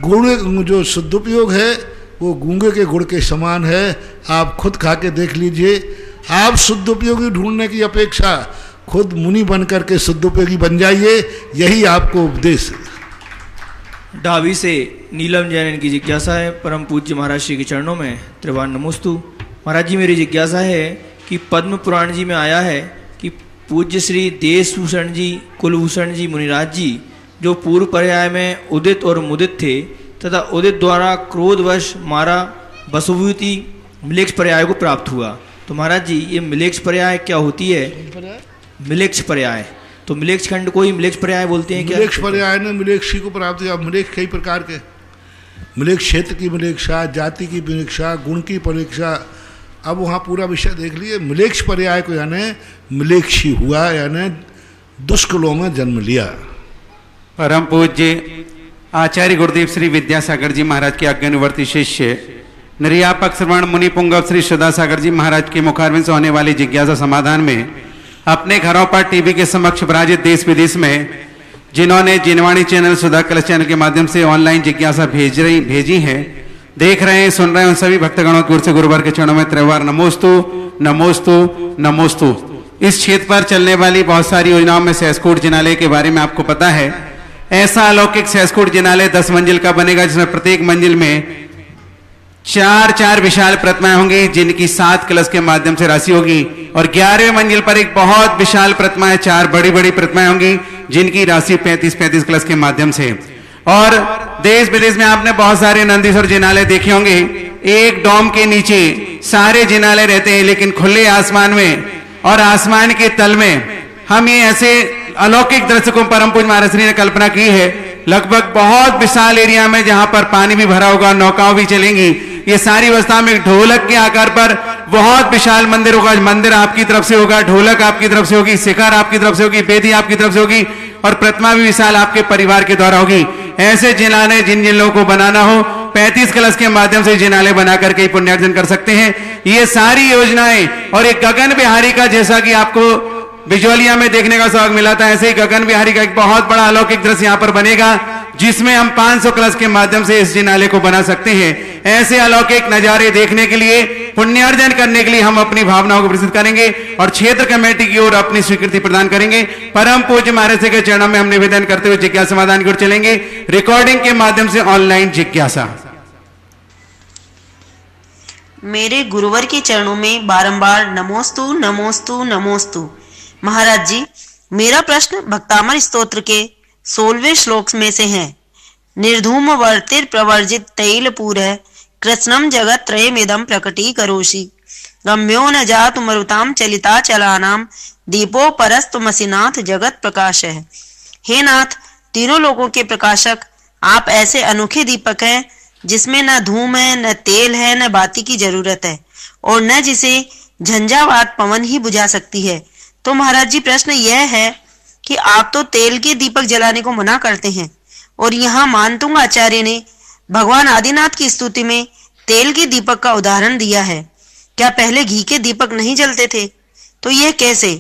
गुण जो सदुपयोग है वो गूंगे के गुण के समान है। आप खुद खा के देख लीजिए। आप सदुपयोगी ढूंढने की अपेक्षा खुद मुनि बन करके सदुपयोगी बन जाइए, यही आपको उपदेश है। ढाबी से नीलम जैन इनकी जिज्ञासा है। परम पूज्य महाराज श्री के चरणों में त्रिवार नमोस्तु। महाराज जी, मेरी जिज्ञासा है कि पद्म पुराण जी में आया है कि पूज्य श्री देशभूषण जी, कुलभूषण जी, मुनिराज जी जो पूर्व पर्याय में उदित और मुदित थे तथा उदित द्वारा क्रोधवश मारा वसुभूति मिलेक्ष पर्याय को प्राप्त हुआ। तो महाराज जी, ये मिलेक्ष पर्याय क्या होती है? मिलेक्ष पर्याय, तो मिलेक्ष खंड को ही मिलेक्ष पर्याय बोलते हैं क्या? मिलेक्ष पर्याय ने मिलेक्षी को प्राप्त किया। मिलेक्ष कई प्रकार के, मिलेक्ष क्षेत्र की मिलेक्षा, जाति की मिलेक्षा, गुण की परीक्षा। अब वहाँ पूरा विषय देख लिए। मिलेक्ष पर्याय को यानी मिलेक्षी हुआ, यानी दुष्कुलों में जन्म लिया। परम पूज्य आचार्य गुरुदेव श्री विद्यासागर जी महाराज के आज्ञानुवर्ती शिष्य निर्यापक श्रवण मुनि पुंगव श्री सुधासागर जी महाराज के मुखारविंद से होने वाली जिज्ञासा समाधान में अपने घरों पर टीवी के समक्ष विराजित देश विदेश में जिन्होंने जिनवाणी चैनल, सुधा कलश चैनल के माध्यम से ऑनलाइन जिज्ञासा भेजी है, देख रहे हैं, सुन रहे हैं, उन सभी भक्तगणों की ओर से गुरुवार के चरणों में त्रिवार नमोस्तु नमोस्तु नमोस्तु। इस क्षेत्र पर चलने वाली बहुत सारी योजनाओं में सहस्कूट जिनालय के बारे में आपको पता है। ऐसा अलौकिक सहस्कूट जिनालय 10 मंजिल का बनेगा, जिसमें प्रत्येक मंजिल में 4 विशाल प्रतिमाएं होंगी जिनकी 7 कलश के माध्यम से राशि होगी, और 11वें मंजिल पर एक बहुत विशाल प्रतिमा है, 4 बड़ी बड़ी प्रतिमाएं होंगी जिनकी राशि 35 कलश के माध्यम से। और देश विदेश में आपने बहुत सारे नंदीश्वर जिनालय देखे होंगे। एक डोम के नीचे सारे जिनालय रहते हैं, लेकिन खुले आसमान में और आसमान के तल में हम ये ऐसे अलौकिक दृश्य को परम पूज्य महाराज श्री ने कल्पना की है। लगभग बहुत विशाल एरिया में जहां पर पानी भी भरा होगा, नौकाओं भी चलेंगी, ये सारी व्यवस्था में ढोलक के आकार पर बहुत विशाल मंदिर होगा। मंदिर आपकी तरफ से होगा, ढोलक आपकी तरफ से होगी, शिखर आपकी तरफ से होगी, बेदी आपकी तरफ से होगी, और प्रतिमा भी विशाल आपके परिवार के द्वारा होगी। ऐसे जिनालय जिन जिन लोगों को बनाना हो 35 कलश के माध्यम से जिनालय बना करके ही पुण्यार्जन कर सकते हैं। ये सारी योजनाएं, और एक गगन बिहारी का, जैसा कि आपको बिजौलिया में देखने का सौभाग्य मिला था, ऐसे ही गगन बिहारी का एक बहुत बड़ा अलौकिक दृश्य यहाँ पर बनेगा, जिसमें हम 500 कलश के माध्यम से इस जिनालय को बना सकते हैं। ऐसे अलौकिक नजारे देखने के लिए, पुण्यार्जन करने के लिए हम अपनी भावनाओं को प्रस्तुत करेंगे और क्षेत्र कमेटी की ओर अपनी स्वीकृति प्रदान करेंगे। परम पूज्य महाराज के चरणों में हम निवेदन करते हुए जिज्ञासा समाधान की ओर चलेंगे। रिकॉर्डिंग के माध्यम से ऑनलाइन जिज्ञासा। मेरे गुरुवर के चरणों में बारंबार नमोस्तु नमोस्तु नमोस्तु। महाराज जी, मेरा प्रश्न भक्तामर स्तोत्र के 16वें श्लोक में से है। निर्धूम वर्तिर प्रवर्जित तैलपूर कृष्णम जगत त्रयमिदं प्रकटीकरोषि गम्यो न जातु मरुताम चलिता चलानाम दीपो परस्तुमसि नाथ जगत प्रकाश है। हे नाथ, तीनों लोगों के प्रकाशक, आप ऐसे अनोखे दीपक हैं जिसमें न धूम है, न तेल है, न बाती की जरूरत है, और न जिसे झंझावात पवन ही बुझा सकती है। तो महाराज जी, प्रश्न यह है कि आप तो तेल के दीपक जलाने को मना करते हैं, और यहाँ मानतुंग आचार्य ने भगवान आदिनाथ की स्तुति में तेल के दीपक का उदाहरण दिया है। क्या पहले घी के दीपक नहीं जलते थे? तो यह कैसे?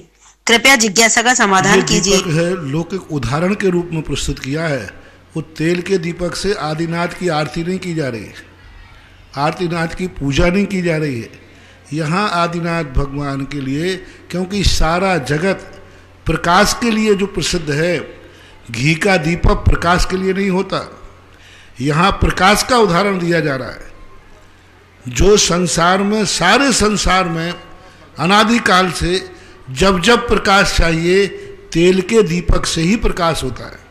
कृपया जिज्ञासा का समाधान कीजिए। है लौकिक उदाहरण के रूप में प्रस्तुत किया है। वो तेल के दीपक से आदिनाथ की आरती नहीं की जा रही है, आदिनाथ की पूजा नहीं की जा रही है। यहाँ आदिनाथ भगवान के लिए, क्योंकि सारा जगत प्रकाश के लिए जो प्रसिद्ध है, घी का दीपक प्रकाश के लिए नहीं होता। यहाँ प्रकाश का उदाहरण दिया जा रहा है। जो संसार में, सारे संसार में अनादिकाल से जब जब प्रकाश चाहिए, तेल के दीपक से ही प्रकाश होता है।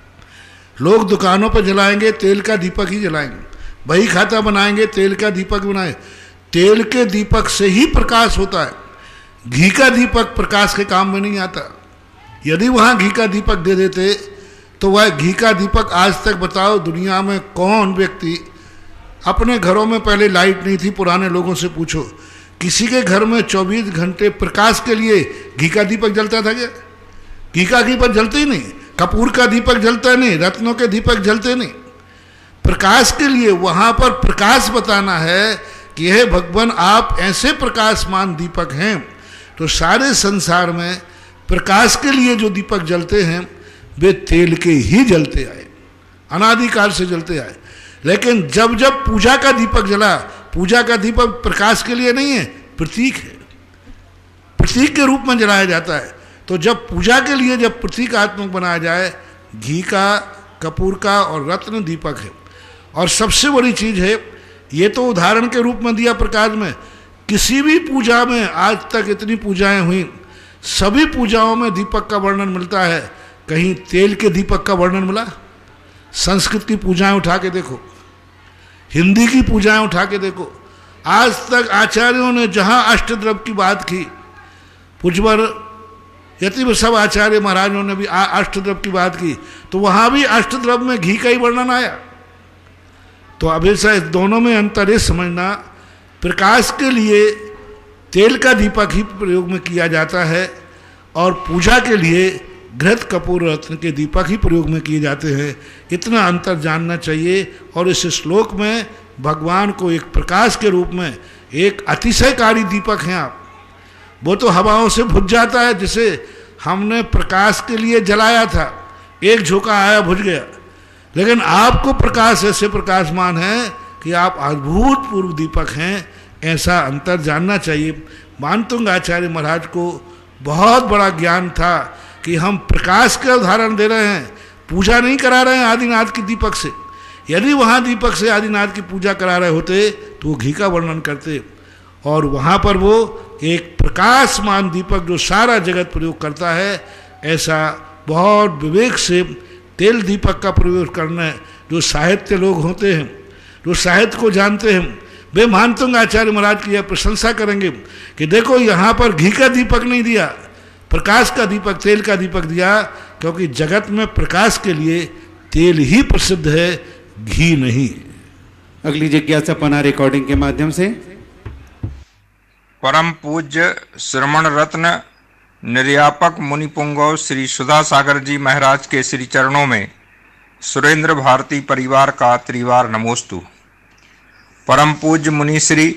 लोग दुकानों पर जलाएंगे, तेल का दीपक ही जलाएंगे। बही खाता बनाएंगे, तेल का दीपक बनाए। तेल के दीपक से ही प्रकाश होता है। घी का दीपक प्रकाश के काम में नहीं आता। यदि वहाँ घी का दीपक दे देते तो वह घी का दीपक, आज तक बताओ दुनिया में कौन व्यक्ति, अपने घरों में पहले लाइट नहीं थी, पुराने लोगों से पूछो, किसी के घर में 24 घंटे प्रकाश के लिए घी का दीपक जलता था क्या? घी का दीपक जलते ही नहीं, कपूर का दीपक जलता नहीं, रत्नों के दीपक जलते नहीं। प्रकाश के लिए वहाँ पर प्रकाश बताना है कि हे भगवान, आप ऐसे प्रकाशमान दीपक हैं तो सारे संसार में प्रकाश के लिए जो दीपक जलते हैं वे तेल के ही जलते आए, अनादिकाल से जलते आए। लेकिन जब जब पूजा का दीपक जला, पूजा का दीपक प्रकाश के लिए नहीं है, प्रतीक है, प्रतीक के रूप में जलाया जाता है। तो जब पूजा के लिए जब प्रतीकात्मक बनाया जाए, घी का, कपूर का और रत्न दीपक है। और सबसे बड़ी चीज़ है, ये तो उदाहरण के रूप में दिया प्रकाश में, किसी भी पूजा में आज तक इतनी पूजाएं हुई, सभी पूजाओं में दीपक का वर्णन मिलता है। कहीं तेल के दीपक का वर्णन मिला? संस्कृत की पूजाएं उठा के देखो, हिंदी की पूजाएं उठा के देखो, आज तक आचार्यों ने जहाँ अष्टद्रव्य की बात की, पुजवर यति सब आचार्य महाराजों ने भी अष्टद्रव्य की बात की, तो वहाँ भी अष्टद्रव्य में घी का ही वर्णन आया। तो अब ऐसा दोनों में अंतर है समझना, प्रकाश के लिए तेल का दीपक ही प्रयोग में किया जाता है और पूजा के लिए घृत कपूर रत्न के दीपक ही प्रयोग में किए जाते हैं। इतना अंतर जानना चाहिए। और इस श्लोक में भगवान को एक प्रकाश के रूप में, एक अतिशयकारी दीपक हैं आप, वो तो हवाओं से बुझ जाता है, जिसे हमने प्रकाश के लिए जलाया था, एक झोंका आया बुझ गया। लेकिन आपको प्रकाश ऐसे प्रकाशमान है कि आप अद्भुतपूर्व दीपक हैं। ऐसा अंतर जानना चाहिए। मानतुंग आचार्य महाराज को बहुत बड़ा ज्ञान था कि हम प्रकाश का उदाहरण दे रहे हैं, पूजा नहीं करा रहे हैं आदिनाथ की दीपक से। यदि वहाँ दीपक से आदिनाथ की पूजा करा रहे होते तो वो घी का वर्णन करते, और वहाँ पर वो एक प्रकाशमान दीपक जो सारा जगत प्रयोग करता है, ऐसा बहुत विवेक से तेल दीपक का प्रयोग करना। जो साहित्य लोग होते हैं, जो साहित्य को जानते हैं, वे मानतुंग आचार्य महाराज की यह प्रशंसा करेंगे कि देखो यहाँ पर घी का दीपक नहीं दिया, प्रकाश का दीपक, तेल का दीपक दिया, क्योंकि जगत में प्रकाश के लिए तेल ही प्रसिद्ध है, घी नहीं। अगली जिज्ञासा पना रिकॉर्डिंग के माध्यम से। परम पूज्य श्रमण रत्न निर्यापक मुनि पुंगव श्री सुधा सागर जी महाराज के श्री चरणों में सुरेंद्र भारती परिवार का त्रिवार नमोस्तु। परम पूज्य मुनि श्री,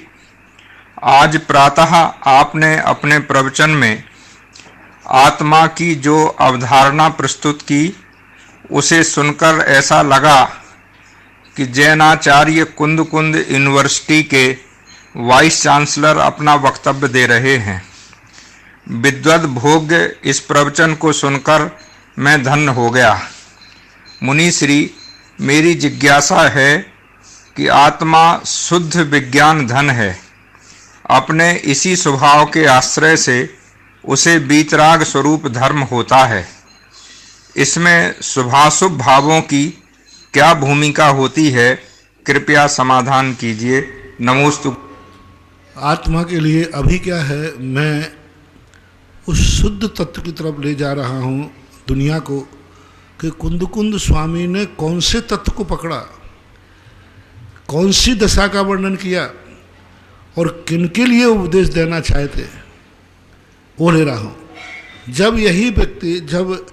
आज प्रातः आपने अपने प्रवचन में आत्मा की जो अवधारणा प्रस्तुत की, उसे सुनकर ऐसा लगा कि जैनाचार्य कुंद कुंद यूनिवर्सिटी के वाइस चांसलर अपना वक्तव्य दे रहे हैं। विद्वद भोग्य इस प्रवचन को सुनकर मैं धन्य हो गया। मुनि श्री, मेरी जिज्ञासा है कि आत्मा शुद्ध विज्ञान धन है। अपने इसी स्वभाव के आश्रय से उसे वीतराग स्वरूप धर्म होता है। इसमें शुभाशुभ भावों की क्या भूमिका होती है? कृपया समाधान कीजिए। नमोस्तु। आत्मा के लिए अभी क्या है, मैं उस शुद्ध तत्व की तरफ ले जा रहा हूँ दुनिया को, कि कुंद कुंद स्वामी ने कौन से तत्व को पकड़ा, कौन सी दशा का वर्णन किया और किनके लिए उपदेश देना चाहते, वो ले रहा हूँ। जब यही व्यक्ति, जब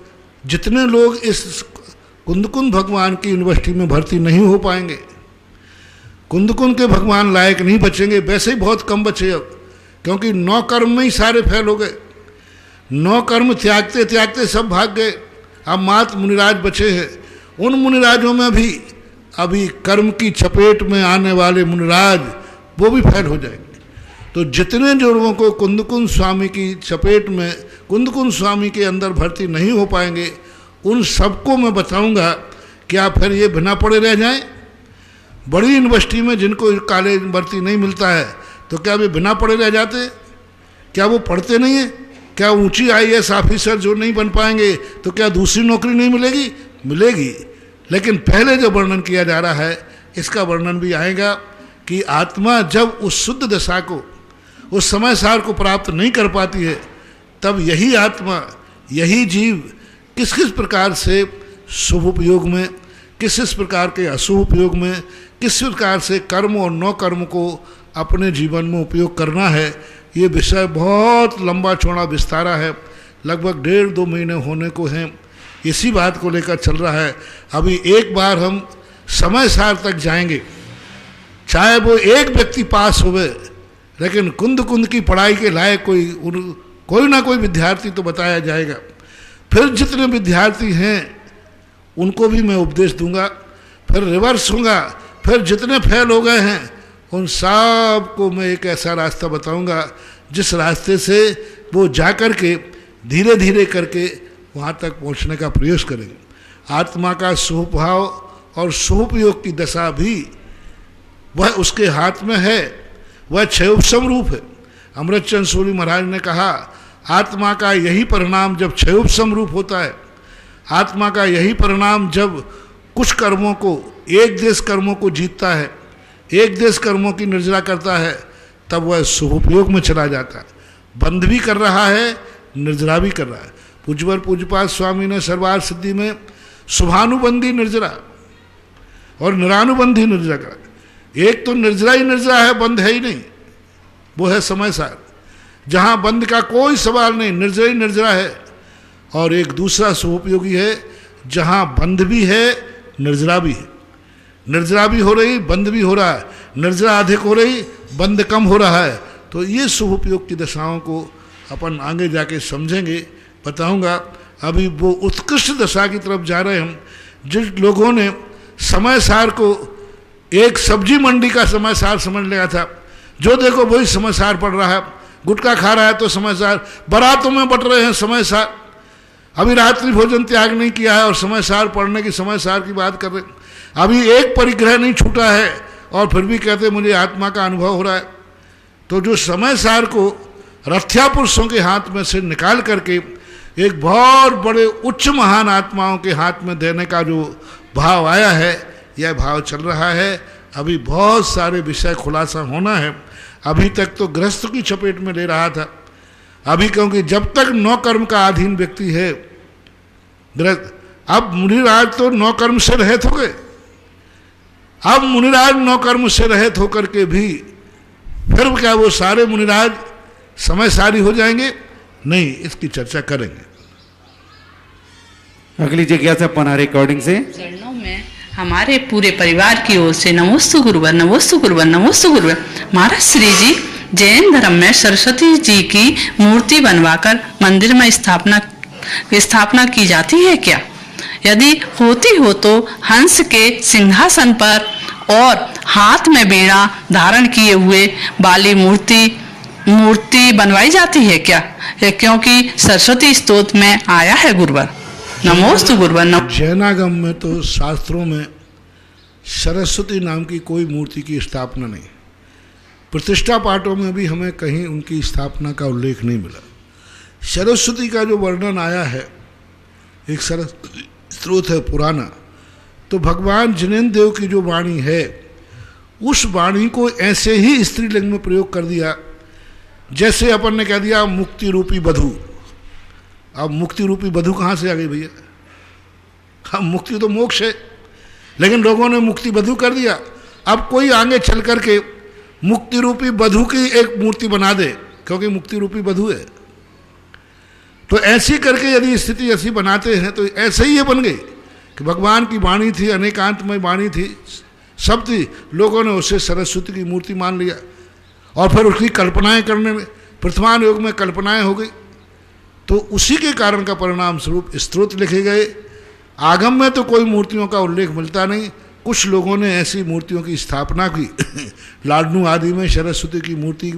जितने लोग इस कुंद कुंद भगवान की यूनिवर्सिटी में भर्ती नहीं हो पाएंगे, कुंद कुंद के भगवान लायक नहीं बचेंगे, वैसे ही बहुत कम बचे अब, क्योंकि 9 कर्म में ही सारे फैल हो गए। 9 कर्म त्यागते त्यागते सब भाग गए। अब मात्र मुनिराज बचे हैं। उन मुनिराजों में भी अभी कर्म की चपेट में आने वाले मुनिराज, वो भी फैल हो जाएंगे। तो जितने जो लोगों को कुंद कुंद स्वामी की चपेट में, कुंद कुंद स्वामी के अंदर भर्ती नहीं हो पाएंगे, उन सबको मैं बताऊंगा, क्या फिर ये बिना पढ़े रह जाएं? बड़ी यूनिवर्सिटी में जिनको कॉलेज भर्ती नहीं मिलता है, तो क्या वे बिना पढ़े रह जाते? क्या वो पढ़ते नहीं हैं? क्या ऊंची IAS ऑफिसर जो नहीं बन पाएंगे, तो क्या दूसरी नौकरी नहीं मिलेगी? मिलेगी। लेकिन पहले जो वर्णन किया जा रहा है, इसका वर्णन भी आएगा कि आत्मा जब उस शुद्ध दशा को, उस समय सार को प्राप्त नहीं कर पाती है, तब यही आत्मा, यही जीव किस किस प्रकार से शुभ उपयोग में, किस किस प्रकार के अशुभ उपयोग में, किस प्रकार से कर्म और नौ कर्म को अपने जीवन में उपयोग करना है, ये विषय बहुत लंबा चौड़ा विस्तारा है। लगभग 1.5-2 महीने होने को हैं, इसी बात को लेकर चल रहा है। अभी एक बार हम समय सार तक जाएंगे, चाहे वो एक व्यक्ति पास हुए, लेकिन कुंद कुंद की पढ़ाई के लायक कोई कोई ना कोई विद्यार्थी तो बताया जाएगा। फिर जितने विद्यार्थी हैं उनको भी मैं उपदेश दूंगा, फिर रिवर्स होगा, फिर जितने फेल हो गए हैं उन सब को मैं एक ऐसा रास्ता बताऊंगा जिस रास्ते से वो जा कर के धीरे धीरे करके वहाँ तक पहुँचने का प्रयास करेंगे। आत्मा का स्वभाव और स्वोपयोग की दशा भी वह उसके हाथ में है, वह क्षयोपशम रूप है। अमृतचंद सूरी महाराज ने कहा आत्मा का यही परिणाम जब क्षयोपशम रूप होता है, आत्मा का यही परिणाम जब कुछ कर्मों को, एक देश कर्मों को जीतता है, एक देश कर्मों की निर्जरा करता है, तब वह शुभोपयोग में चला जाता है। बंध भी कर रहा है, निर्जरा भी कर रहा है। पूज्यवर पूज्यपाद स्वामी ने सर्वार्थ सिद्धि में शुभानुबंधी निर्जरा और निरानुबंधी निर्जरा करा। एक तो निर्जरा ही निर्जरा है, बंध है ही नहीं, वो है समय सार, जहाँ बंध का कोई सवाल नहीं, निर्जरा ही निर्जरा है। और एक दूसरा शुभोपयोगी है जहाँ बंध भी है, निर्जरा भी है। निर्जरा भी हो रही, बंध भी हो रहा है, निर्जरा अधिक हो रही, बंध कम हो रहा है। तो ये शुभोपयोग की दशाओं को अपन आगे जाके समझेंगे, बताऊंगा। अभी वो उत्कृष्ट दशा की तरफ जा रहे हैं हम, जिन लोगों ने समय सार को एक सब्जी मंडी का समय सार समझ लिया था, जो देखो वही समय सार पड़ रहा है। गुटखा खा रहा है तो समय सार, बारातों में बट रहे हैं समय सार, अभी रात्रि भोजन त्याग नहीं किया है और समय सार पढ़ने की, समय सार की बात कर रहे हैं। अभी एक परिग्रह नहीं छूटा है और फिर भी कहते मुझे आत्मा का अनुभव हो रहा है। तो जो समय सार को रथ्या पुरुषों के हाथ में से निकाल करके एक बहुत बड़े उच्च महान आत्माओं के हाथ में देने का जो भाव आया है, यह भाव चल रहा है। अभी बहुत सारे विषय खुलासा होना है। अभी तक तो गृहस्थ की चपेट में ले रहा था, अभी क्योंकि जब तक नौ कर्म का अधीन व्यक्ति है गृहस्थ, अब मुनिराज तो नौ कर्म से रहित हो गए। अब मुनिराज नौ कर्म से रहित होकर के भी फिर क्या वो सारे मुनिराज समय सारी हो जाएंगे? नहीं, इसकी चर्चा करेंगे। अगली जिज्ञासा पुनः रिकॉर्डिंग से। चरणों में हमारे पूरे परिवार की ओर से नमोस्तु गुरुवर, नमोस्तु गुरुवर, नमोस्तु गुरुवर। महाराज श्री जी, जैन धर्म में सरस्वती जी की मूर्ति बनवाकर मंदिर में स्थापना की जाती है क्या? यदि होती हो तो हंस के सिंहासन पर और हाथ में बीड़ा धारण किए हुए वाली मूर्ति बनवाई जाती है क्या? क्योंकि सरस्वती स्तोत्र में आया है गुरुवर। नमोस्तु गुरुवर। जैनागम में तो शास्त्रों में सरस्वती नाम की कोई मूर्ति की स्थापना नहीं, प्रतिष्ठा पाठों में भी हमें कहीं उनकी स्थापना का उल्लेख नहीं मिला। सरस्वती का जो वर्णन आया है, एक सरस्वती स्रोत है पुराना, तो भगवान जिनेन्द्र देव की जो वाणी है, उस वाणी को ऐसे ही स्त्रीलिंग में प्रयोग कर दिया जैसे अपन ने कह दिया मुक्ति रूपी बधू। अब मुक्ति रूपी बधू कहाँ से आ गई भैया? हाँ, मुक्ति तो मोक्ष है, लेकिन लोगों ने मुक्ति बधू कर दिया। अब कोई आगे चल करके मुक्ति रूपी बधू की एक मूर्ति बना दे, क्योंकि मुक्ति रूपी बधू है। तो ऐसी करके यदि स्थिति ऐसी बनाते हैं तो ऐसे ही ये बन गई कि भगवान की वाणी थी, अनेकांतमय वाणी थी, सब थी, लोगों ने उसे सरस्वती की मूर्ति मान लिया और फिर उसकी कल्पनाएं करने में, वर्तमान युग में कल्पनाएं हो गई। तो उसी के कारण का परिणाम स्वरूप स्तोत्र लिखे गए। आगम में तो कोई मूर्तियों का उल्लेख मिलता नहीं। कुछ लोगों ने ऐसी मूर्तियों की स्थापना की लाडनू आदि में सरस्वती की मूर्ति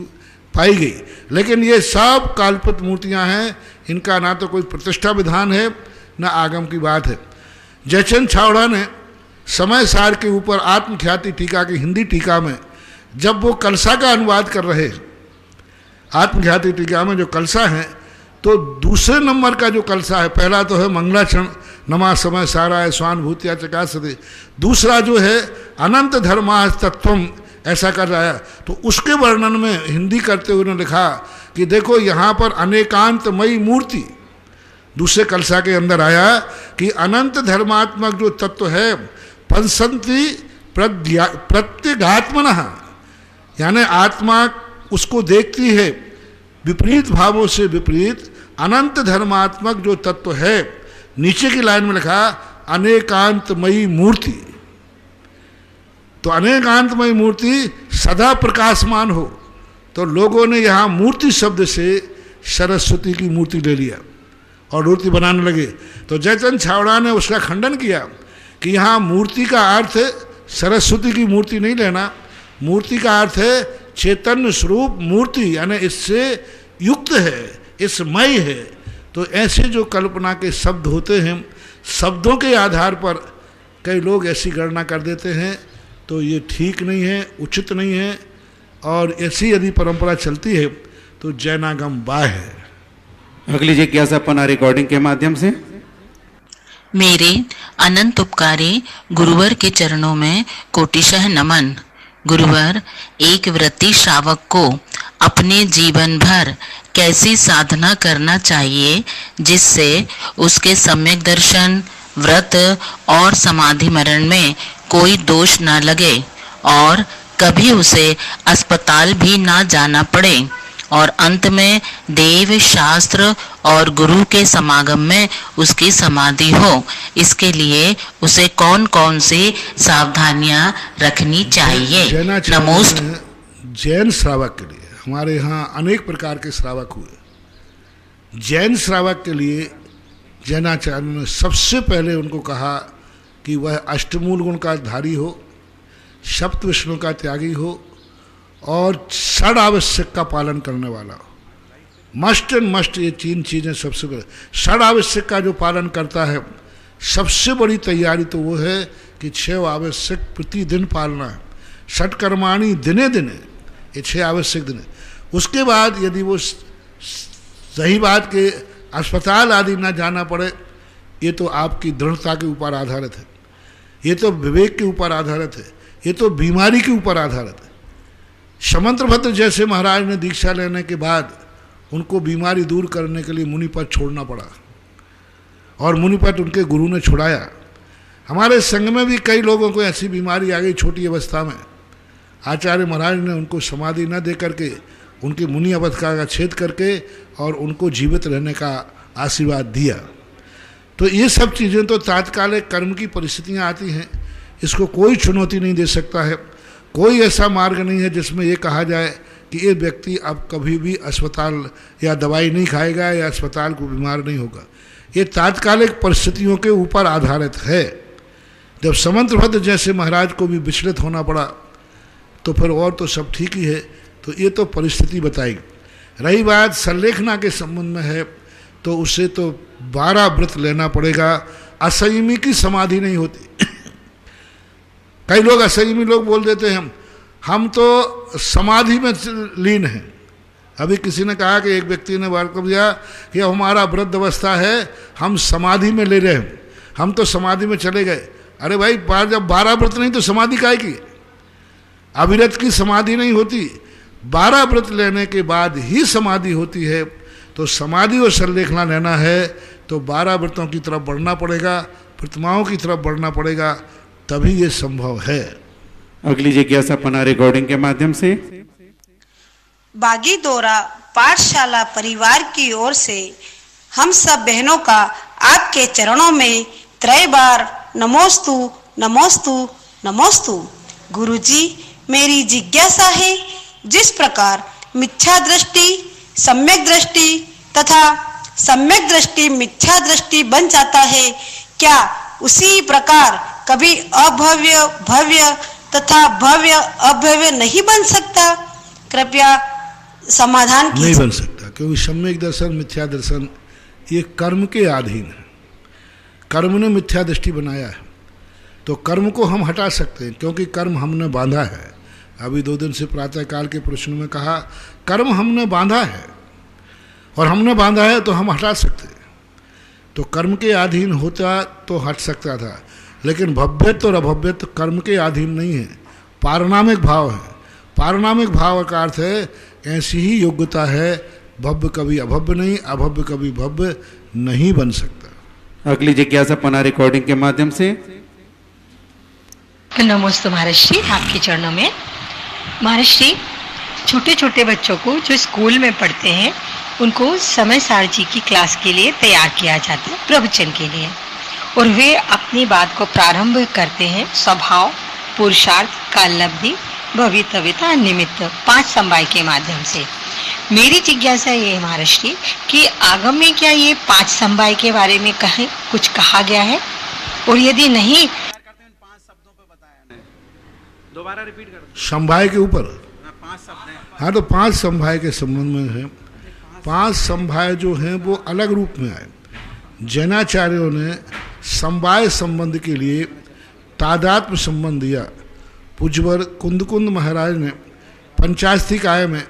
पाई गई, लेकिन ये सब काल्पनिक मूर्तियां हैं, इनका ना तो कोई प्रतिष्ठा विधान है ना आगम की बात है। जयचंद छावड़ा ने समय सार के ऊपर आत्मख्याति टीका की हिंदी टीका में जब वो कलसा का अनुवाद कर रहे, आत्मख्याति टीका में जो कलसा है, तो दूसरे नंबर का जो कलसा है, पहला तो है मंगलाचरण नमा समय सारा है स्वानुभूतिया चकासते, दूसरा जो है अनंत धर्मा तत्वम, ऐसा कर रहा है। तो उसके वर्णन में हिंदी करते हुए उन्होंने लिखा कि देखो यहाँ पर अनेकांतमयी मूर्ति, दूसरे कलसा के अंदर आया कि अनंत धर्मात्मक जो तत्व है पंसंति प्रत्यगात्मनः, यानी आत्मा उसको देखती है विपरीत भावों से विपरीत। अनंत धर्मात्मक जो तत्व है, नीचे की लाइन में लिखा अनेकांतमयी मूर्ति। तो अनेकांतमयी मूर्ति सदा प्रकाशमान हो, तो लोगों ने यहाँ मूर्ति शब्द से सरस्वती की मूर्ति ले लिया और मूर्ति बनाने लगे। तो जयचंद छावड़ा ने उसका खंडन किया कि यहाँ मूर्ति का अर्थ सरस्वती की मूर्ति नहीं लेना, मूर्ति का अर्थ है चैतन्य स्वरूप मूर्ति, यानी इससे युक्त है, इसमय है। तो ऐसे जो कल्पना के शब्द होते हैं, शब्दों के आधार पर कई लोग ऐसी गणना कर देते हैं, तो ये ठीक नहीं है, उचित नहीं है। और ऐसी यदि परंपरा चलती है तो जैनागम बाह्य है। अगली जिज्ञासा पुनः रिकॉर्डिंग के माध्यम से। मेरे अनंत उपकारी गुरुवर के चरणों में कोटिशः नमन। गुरुवर, एक व्रती श्रावक को अपने जीवन भर कैसी साधना करना चाहिए जिससे उसके सम्यक दर्शन, व्रत और समाधि मरण में कोई दोष न लगे और कभी उसे अस्पताल भी ना जाना पड़े और अंत में देव, शास्त्र और गुरु के समागम में उसकी समाधि हो? इसके लिए उसे कौन कौन सी सावधानियां रखनी चाहिए? नमोस्तु। जैन श्रावक के लिए हमारे यहाँ अनेक प्रकार के श्रावक हुए। जैन श्रावक के लिए जैनाचार्य ने सबसे पहले उनको कहा कि वह अष्टमूल गुण का धारी हो, सप्त विष्णु का त्यागी हो और षड आवश्यक का पालन करने वाला हो। मस्ट एंड मस्ट, ये 3 चीज़ें सबसे पहले। षड आवश्यक का जो पालन करता है, सबसे बड़ी तैयारी तो वो है कि 6 आवश्यक प्रतिदिन पालना है। षट कर्माणि दिने दिने, ये 6 आवश्यक दिन। उसके बाद यदि वो सही बात के अस्पताल आदि ना जाना पड़े, ये तो आपकी दृढ़ता के ऊपर आधारित है, ये तो विवेक के ऊपर आधारित है, ये तो बीमारी के ऊपर आधारित है। समंत्रभद्र जैसे महाराज ने दीक्षा लेने के बाद उनको बीमारी दूर करने के लिए मुनिपद छोड़ना पड़ा और मुनिपद उनके गुरु ने छुड़ाया। हमारे संघ में भी कई लोगों को ऐसी बीमारी आ गई छोटी अवस्था में, आचार्य महाराज ने उनको समाधि न दे करके उनकी मुनि अवस्था का छेद करके और उनको जीवित रहने का आशीर्वाद दिया। तो ये सब चीज़ें तो तात्कालिक कर्म की परिस्थितियाँ आती हैं, इसको कोई चुनौती नहीं दे सकता है। कोई ऐसा मार्ग नहीं है जिसमें ये कहा जाए कि ये व्यक्ति अब कभी भी अस्पताल या दवाई नहीं खाएगा या अस्पताल को बीमार नहीं होगा। ये तात्कालिक परिस्थितियों के ऊपर आधारित है। जब समंत्रभद्र जैसे महाराज को भी विचलित होना पड़ा तो फिर और तो सब ठीक ही है। तो ये तो परिस्थिति बताई। रही बात संलेखना के संबंध में है, तो उसे तो 12 व्रत लेना पड़ेगा। असंयमी की समाधि नहीं होती। कई लोग असंयमी लोग बोल देते हैं हम तो समाधि में लीन हैं। अभी किसी ने कहा कि एक व्यक्ति ने वार्ता दिया कि हमारा वृद्ध अवस्था है, हम समाधि में ले रहे हैं, हम तो समाधि में चले गए। अरे भाई, जब 12 व्रत नहीं तो समाधि काहे की? अविरत की समाधि नहीं होती, 12 व्रत लेने के बाद ही समाधि होती है। तो समाधि और संलेखना लेना है तो 12 व्रतों की तरफ बढ़ना पड़ेगा, प्रतिमाओं की तरफ बढ़ना पड़ेगा, तभी ये संभव है। अगली जिज्ञासा पुनः रिकॉर्डिंग के माध्यम से। बागीदोरा पाठशाला परिवार की ओर से हम सब बहनों का आपके चरणों में त्रय बार नमोस्तु नमोस्तु नमोस्तु। गुरुजी, मेरी जिज्ञासा है, जिस प्रकार मिथ्या दृष्टि सम्यक दृष्टि तथा सम्यक दृष्टि मिथ्या दृष्टि बन जाता है, क्या उसी प्रकार कभी अभव्य भव्य तथा भव्य अभव्य नहीं बन सकता? कृपया समाधान कीजिए। नहीं बन सकता, क्योंकि सम्यक दर्शन मिथ्या दर्शन ये कर्म के अधीन है। कर्म ने मिथ्या दृष्टि बनाया है, तो कर्म को हम हटा सकते हैं, क्योंकि कर्म हमने बांधा है। अभी 2 दिन से प्रातःकाल के प्रश्न में कहा कर्म हमने बांधा है, और हमने बांधा है तो हम हटा सकते हैं। तो कर्म के अधीन होता तो हट सकता था, लेकिन भव्यत्व और अभव्यत्व कर्म के अधीन नहीं है, पारणामिक भाव है। पारणामिक भाव का अर्थ है ऐसी ही योग्यता है, भव्य कभी अभव्य नहीं, अभव्य कभी भव्य नहीं बन सकता। अगली जिज्ञासा पुनः रिकॉर्डिंग के माध्यम से। नमोस्तु महर्षि, आपके चरणों में। महर्षि, छोटे छोटे बच्चों को जो स्कूल में पढ़ते हैं उनको समय सार जी की क्लास के लिए तैयार किया जाता है, प्रवचन के लिए, और वे अपनी बात को प्रारंभ करते हैं स्वभाव, पुरुषार्थ, काललब्धि, भवितव्यता, निमित्त, 5 समवाय के माध्यम से। मेरी जिज्ञासा ये है महर्षि कि आगम में क्या ये 5 समवाय के बारे में कुछ कहा गया है, और यदि नहीं दोबारा रिपीट कर। समवाय के ऊपर 5 शब्द हैं। हाँ, तो 5 समवाय के संबंध में है। 5 समवाय जो हैं वो अलग रूप में आए। जैनाचार्यों ने समवाय संबंध के लिए तादात्म्य संबंध दिया। पूज्यवर कुंद महाराज ने पंचास्तिकाय में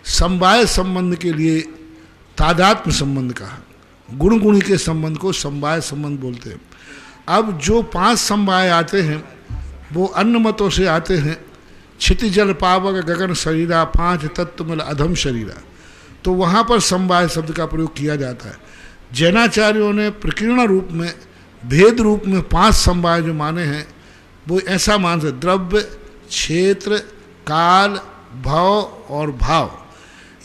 समवाय संबंध के लिए तादात्म्य संबंध कहा। गुण गुणी के संबंध को समवाय संबंध बोलते हैं। अब जो 5 समवाय आते हैं वो अन्य मतों से आते हैं। क्षिति जल पावक गगन शरीरा 5 तत्व मिल अधम शरीरा, तो वहाँ पर समवाय शब्द का प्रयोग किया जाता है। जैनाचार्यों ने प्रकीर्ण रूप में, भेद रूप में 5 समवाय जो माने हैं वो ऐसा मान से द्रव्य, क्षेत्र, काल, भव और भाव,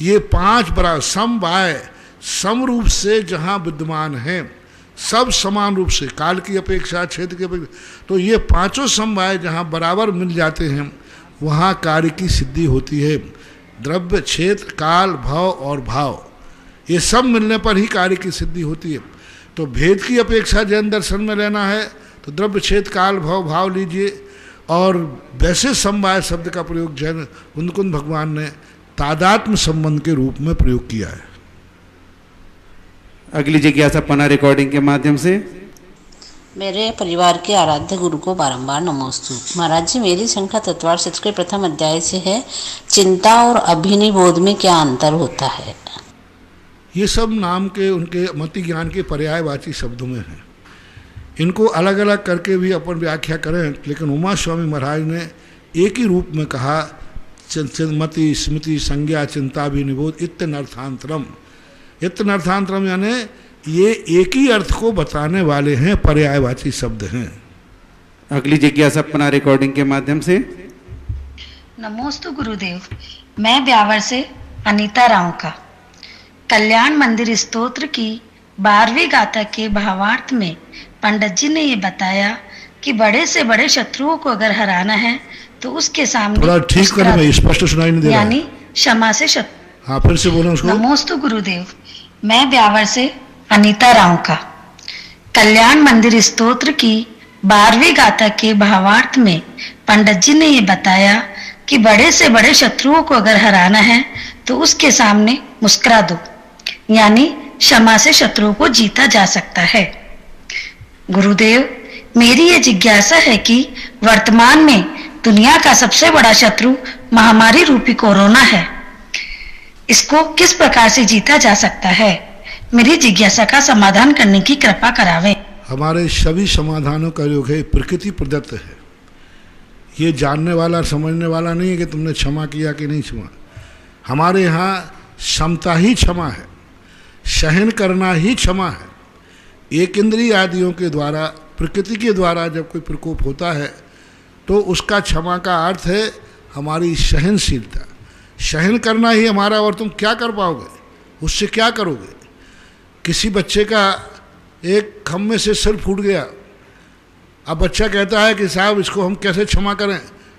ये 5 बराबर समवाय समरूप से जहाँ विद्यमान हैं, सब समान रूप से, काल की अपेक्षा, क्षेत्र की अपेक्षा, तो ये 5 समवाय जहाँ बराबर मिल जाते हैं वहाँ कार्य की सिद्धि होती है। द्रव्य, क्षेत्र, काल, भव और भाव, ये सब मिलने पर ही कार्य की सिद्धि होती है। तो भेद की अपेक्षा जैन दर्शन में लेना है तो द्रव्य, क्षेत्र, काल, भव, भाव लीजिए। और वैसे समवाय शब्द का प्रयोग जैन कुंद भगवान ने तादात्म्य संबंध के रूप में प्रयोग किया है। अगली जिज्ञासा पना रिकॉर्डिंग के माध्यम से। मेरे परिवार के आराध्य गुरु को बारंबार नमोस्तु। महाराज जी, मेरी शंका तत्वार सूत्र के प्रथम अध्याय से है। चिंता और अभिनिबोध में क्या अंतर होता है? ये सब नाम के उनके मति ज्ञान के पर्यायवाची शब्दों में हैं। इनको अलग अलग करके भी अपन व्याख्या करें, लेकिन उमा स्वामी महाराज ने एक ही रूप में कहा, मति, स्मृति, संज्ञा, चिंता, अभिनिबोध, इत्यनर्थांतरम। इत्यनर्थांतरम यानी ये एक ही अर्थ को बताने वाले हैं, पर्यायवाची शब्द हैं। अगली जिज्ञासा अपना रिकॉर्डिंग के माध्यम से। नमोस्तु गुरुदेव, मैं ब्यावर से अनीता राव का कल्याण मंदिर स्तोत्र की 12वीं गाथा के भावार्थ में पंडित जी ने ये बताया कि बड़े से बड़े शत्रुओं को अगर हराना है तो उसके सामने थोड़ा ठीक करें, मैं स्पष्ट सुनाई नहीं दे रहा। यानी क्षमा से शत्रु। हाँ, फिर से बोलो उसको। नमोस्तु गुरुदेव, मैं ब्यावर से अनीता राव का कल्याण मंदिर स्तोत्र की 12वीं गाथा के भावार्थ में पंडित जी ने ये बताया कि बड़े से बड़े शत्रुओं को अगर हराना है तो उसके सामने मुस्कुरा दो, यानी क्षमा से शत्रुओं को जीता जा सकता है। गुरुदेव, मेरी ये जिज्ञासा है कि वर्तमान में दुनिया का सबसे बड़ा शत्रु महामारी रूपी कोरोना है। इसको किस प्रकार से जीता जा सकता है? मेरी जिज्ञासा का समाधान करने की कृपा करावें। हमारे सभी समाधानों का योग है प्रकृति प्रदत्त है। ये जानने वाला समझने वाला नहीं है कि तुमने क्षमा किया कि नहीं क्षमा। हमारे यहाँ क्षमता ही क्षमा है, सहन करना ही क्षमा है। एक इंद्रिय आदियों के द्वारा, प्रकृति के द्वारा जब कोई प्रकोप होता है तो उसका क्षमा का अर्थ है हमारी सहनशीलता। सहन करना ही हमारा, और तुम क्या कर पाओगे, उससे क्या करोगे? किसी बच्चे का एक खम्भे से सिर फूट गया, अब बच्चा कहता है कि साहब इसको हम कैसे क्षमा करें,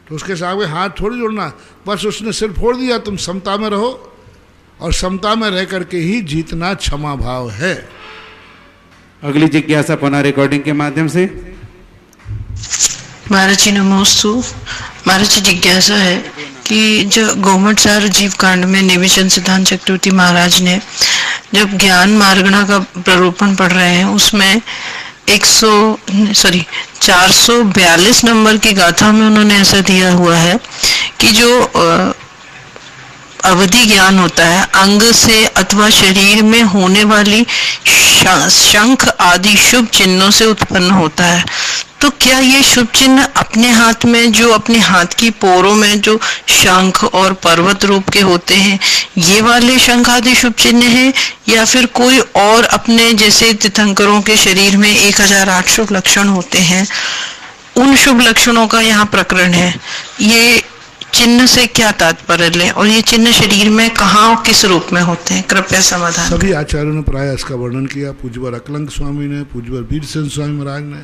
तो उसके सामने हाथ थोड़ी जोड़ना, बस उसने सिर फोड़ दिया। तुम समता में रहो, और समता में रह करके ही जीतना क्षमा भाव है। अगली जिज्ञासा पना रिकॉर्डिंग के माध्यम से। महाराज जी नमोस्तु। महाराज जी, जिज्ञासा है कि जो गोमटसार जीव कांड में निविचंद सिद्धांत चक्रवर्ती महाराज ने जब ज्ञान मार्गणा का प्ररूपण पढ़ रहे हैं, उसमें 442 नंबर की गाथा में उन्होंने ऐसा दिया हुआ है कि जो अवधि ज्ञान होता है अंग से अथवा शरीर में होने वाली शंख आदि शुभ चिन्हों से उत्पन्न होता है। तो क्या ये शुभ चिन्ह अपने हाथ में, जो अपने हाथ की पोरों में जो शंख और पर्वत रूप के होते हैं, ये वाले शंख आदि शुभ चिन्ह हैं, या फिर कोई और अपने जैसे तीर्थंकरों के शरीर में 1008 शुभ लक्षण होते हैं, उन शुभ लक्षणों का यहाँ प्रकरण है? ये चिन्ह से क्या तात्पर्य लें, और ये चिन्ह शरीर में कहाँ और किस रूप में होते हैं? कृपया समाधान। सभी आचार्यों ने प्राय इसका वर्णन किया। पूज्यवर अकलंक स्वामी ने, पूज्यवर वीरसेन स्वामी महाराज ने।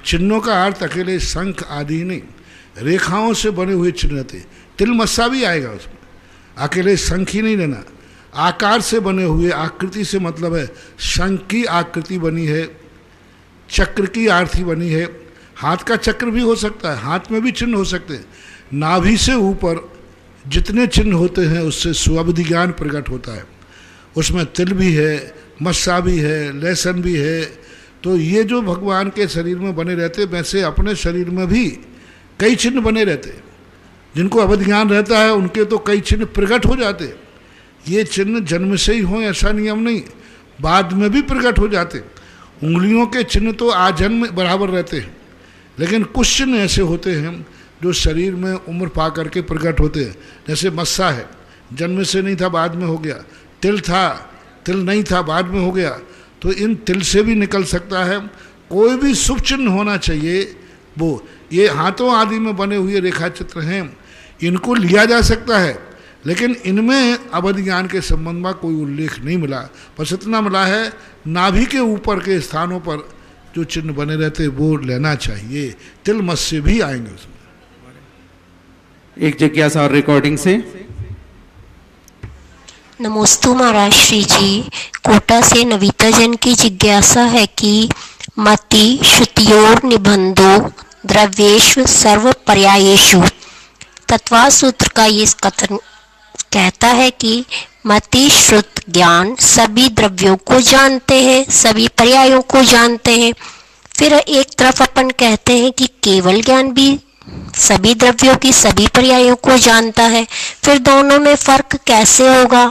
चिन्हों का अर्थ अकेले शंख आदि नहीं, रेखाओं से बने हुए चिन्ह थे। तिलमस्सा भी आएगा उसमें, अकेले शंख ही नहीं लेना। आकार से बने हुए, आकृति से मतलब है शंख की आकृति बनी है, चक्र की आरती बनी है। हाथ का चक्र भी हो सकता है, हाथ में भी चिन्ह हो सकते हैं। नाभि से ऊपर जितने चिन्ह होते हैं उससे स्वावधि ज्ञान प्रकट होता है। उसमें तिल भी है, मस्सा भी है, लहसुन भी है। तो ये जो भगवान के शरीर में बने रहते, वैसे अपने शरीर में भी कई चिन्ह बने रहते। जिनको अवधि ज्ञान रहता है उनके तो कई चिन्ह प्रकट हो जाते। ये चिन्ह जन्म से ही हो ऐसा नियम नहीं, बाद में भी प्रकट हो जाते। उंगलियों के चिन्ह तो आजन्म बराबर रहते हैं, लेकिन कुछ चिन्ह ऐसे होते हैं जो शरीर में उम्र पा करके प्रकट होते हैं। जैसे मस्सा है, जन्म से नहीं था, बाद में हो गया। तिल था, तिल नहीं था, बाद में हो गया। तो इन तिल से भी निकल सकता है। कोई भी शुभ चिन्ह होना चाहिए। वो ये हाथों आदि में बने हुए रेखा चित्र हैं, इनको लिया जा सकता है, लेकिन इनमें अवधि ज्ञान के संबंध में कोई उल्लेख नहीं मिला। बस इतना मिला है नाभि के ऊपर के स्थानों पर जो चिन्ह बने रहते वो लेना चाहिए। तिल मस से भी आएंगे उसमें। एक जिज्ञासा और रिकॉर्डिंग से। नमोस्तु महाराज श्री जी, कोटा से नविता जैन की जिज्ञासा है कि मति श्रुतियोर निबंधो द्रव्येषु सर्व पर्यायेषु, तत्वा सूत्र का ये कथन कहता है कि मति श्रुत ज्ञान सभी द्रव्यों को जानते हैं, सभी पर्यायों को जानते हैं। फिर एक तरफ अपन कहते हैं कि केवल ज्ञान भी सभी द्रव्यों की सभी पर्यायों को जानता है। फिर दोनों में फर्क कैसे होगा?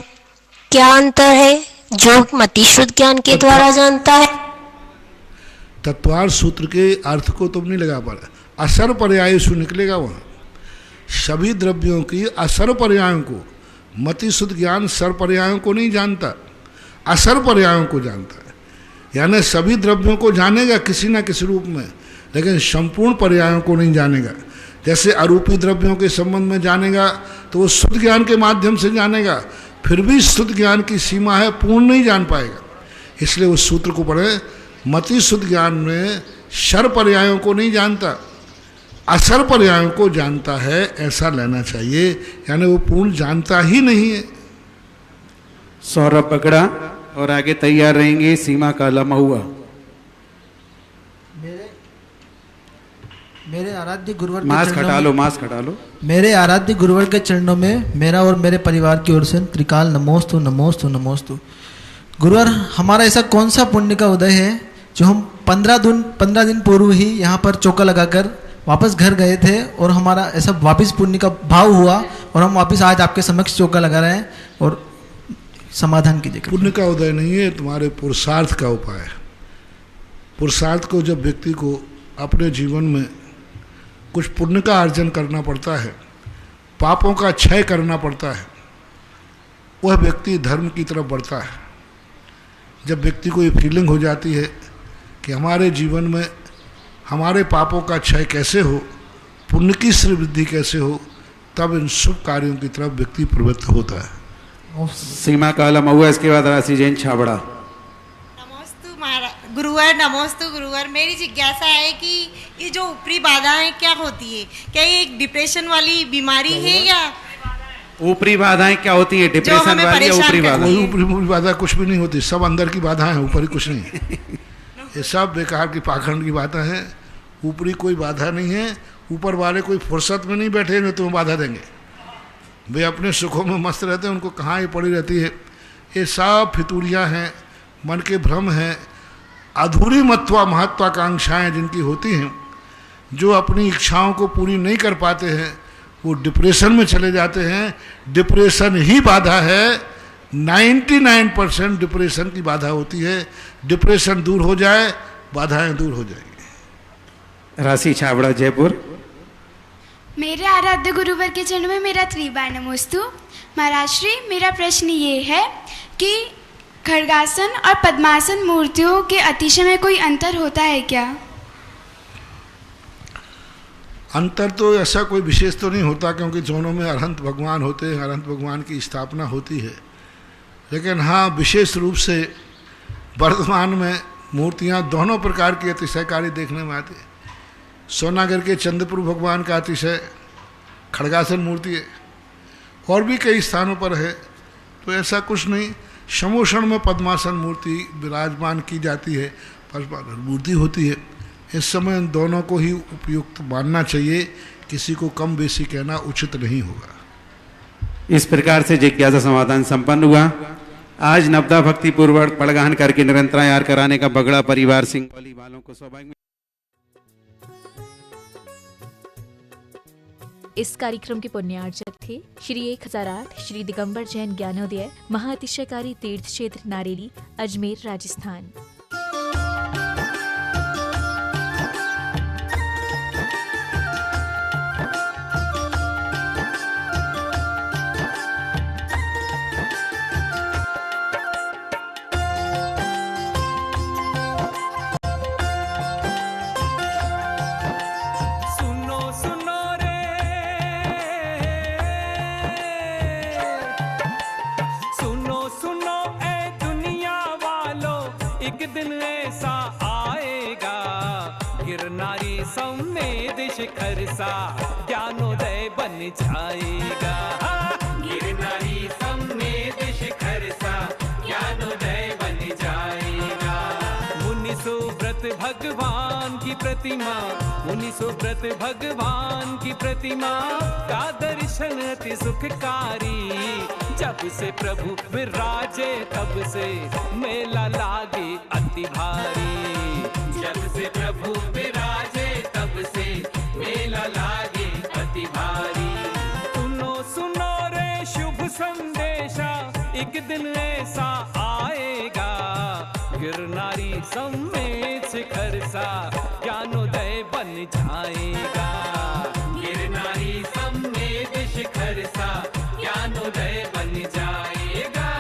क्या अंतर है जो मति श्रुत ज्ञान के द्वारा जानता है? तत्वार सूत्र के अर्थ को तुम नहीं लगा पा रहे। असर पर्याय से निकलेगा वहाँ। सभी द्रव्यों की असर पर्यायों को, मति शुद्ध ज्ञान सर पर्यायों को नहीं जानता, असर पर्यायों को जानता है। यानी सभी द्रव्यों को जानेगा किसी न किसी रूप में, लेकिन संपूर्ण पर्यायों को नहीं जानेगा। जैसे अरूपी द्रव्यों के संबंध में जानेगा तो वो शुद्ध ज्ञान के माध्यम से जानेगा, फिर भी शुद्ध ज्ञान की सीमा है, पूर्ण नहीं जान पाएगा। इसलिए उस सूत्र को पढ़े। मति शुद्ध ज्ञान में शर पर्यायों को नहीं जानता, असर पर्यायों को जानता है, ऐसा लेना चाहिए। यानी वो पूर्ण जानता ही नहीं है। सौरभ पकड़ा और आगे तैयार रहेंगे सीमा काला महुआ। मेरे आराध्य गुरुवर के मास्क हटा लो, मास्क हटा लो। मेरे आराध्य गुरुवर के चरणों में मेरा और मेरे परिवार की ओर से त्रिकाल नमोस्तु नमोस्तु नमोस्तु। गुरुवर, हमारा ऐसा कौन सा पुण्य का उदय है जो हम 15 दिन पूर्व ही यहाँ पर चौका लगाकर वापस घर गए थे और हमारा ऐसा वापस पुण्य का भाव हुआ और हम वापस आज आपके समक्ष चौका लगा रहे हैं और समाधान कीजिए। पुण्य का उदय नहीं है, तुम्हारे पुरुषार्थ का उपाय है। पुरुषार्थ को जब व्यक्ति को अपने जीवन में कुछ पुण्य का अर्जन करना पड़ता है, पापों का क्षय करना पड़ता है, वह व्यक्ति धर्म की तरफ बढ़ता है। जब व्यक्ति को ये फीलिंग हो जाती है कि हमारे जीवन में हमारे पापों का क्षय कैसे हो, पुण्य की वृद्धि कैसे हो, तब इन शुभ कार्यों की तरफ व्यक्ति प्रवृत्त होता है। सीमा काला महुआ, इसके बाद राशि जैन छाबड़ा। नमोस्तु गुरुवर, नमोस्तु गुरुवर। मेरी जिज्ञासा है कि ये जो ऊपरी बाधाएं क्या होती है? क्या ये एक डिप्रेशन वाली बीमारी है या ऊपरी बाधाएं क्या होती है? डिप्रेशन वाली या ऊपरी बाधा? ऊपरी बाधा कुछ भी नहीं होती, सब अंदर की बाधाएं हैं, ऊपरी कुछ नहीं। ये सब बेकार की पाखंड की बातें हैं। ऊपरी कोई बाधा नहीं है। ऊपर वाले कोई फुर्सत में नहीं बैठे हैं तुम्हें बाधा देंगे। वे अपने सुखों में मस्त रहते हैं, उनको कहाँ ये पड़ी रहती है। ये सब फितूरियाँ हैं, मन के भ्रम हैं, अधूरी महत्वाकांक्षाएं जिनकी होती हैं, जो अपनी इच्छाओं को पूरी नहीं कर पाते हैं, वो डिप्रेशन में चले जाते हैं। डिप्रेशन ही बाधा है। 99% डिप्रेशन की बाधा होती है। डिप्रेशन दूर हो जाए, बाधाएं दूर हो जाएंगी। राशि छाबड़ा जयपुर। मेरे आराध्य गुरुवर के चरणों में मेरा त्रिबार नमोस्तु। महाराज श्री, मेरा प्रश्न ये है कि खड्गासन और पद्मासन मूर्तियों के अतिशय में कोई अंतर होता है क्या? अंतर तो ऐसा कोई विशेष तो नहीं होता, क्योंकि दोनों में अरहंत भगवान होते हैं, अरहंत भगवान की स्थापना होती है। लेकिन हाँ, विशेष रूप से वर्तमान में मूर्तियाँ दोनों प्रकार की अतिशयकारी देखने में आती है। सोनागर के चंद्रपुर भगवान का अतिशय खड्गासन मूर्ति है, और भी कई स्थानों पर है। तो ऐसा कुछ नहीं, समोषण में पद्मासन मूर्ति विराजमान की जाती है, पद्मासन मूर्ति होती है। इस समय इन दोनों को ही उपयुक्त मानना चाहिए, किसी को कम बेसी कहना उचित नहीं होगा। इस प्रकार से जिज्ञासा समाधान संपन्न हुआ। आज नवदा भक्ति पूर्वक पड़गान करके निरंतरायार कराने का बगड़ा परिवार सिंह वालों को सौभाग्य। इस कार्यक्रम के पुण्यार्चक थे श्री 1008 श्री दिगंबर जैन ज्ञानोदय महाअतिशयकारी तीर्थ क्षेत्र नारेली, अजमेर, राजस्थान। शिखर सा ज्ञानोदय बन जाएगा। गिरनारी समेत शिखर सा ज्ञानोदय बन जाएगा। मुनि सुब्रत भगवान की प्रतिमा, मुनि सुब्रत भगवान की प्रतिमा का दर्शन अति सुखकारी। जब से प्रभु विराजे तब से मेला लागे अति भारी। जब से प्रभु विराजे तब से मेला लागे अति भारी। सुनो सुनो रे शुभ संदेशा, एक दिन ऐसा आएगा। गिरनारी समेत शिखर सा ज्ञानोदय बन जाएगा। गिरनारी समेत शिखर सा ज्ञानोदय बन जाएगा।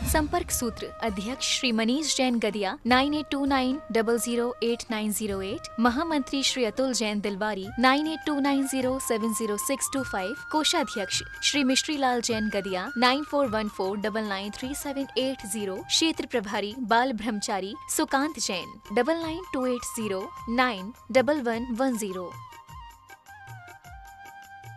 संपर्क सूत्र अध्यक्ष श्री मनीष जैन गदिया 9829008908, महामंत्री श्री अतुल जैन दिलवारी 9829070625, कोषाध्यक्ष श्री मिश्री लाल जैन गदिया 9414993780, क्षेत्र प्रभारी बाल ब्रह्मचारी सुकांत जैन 9928091110।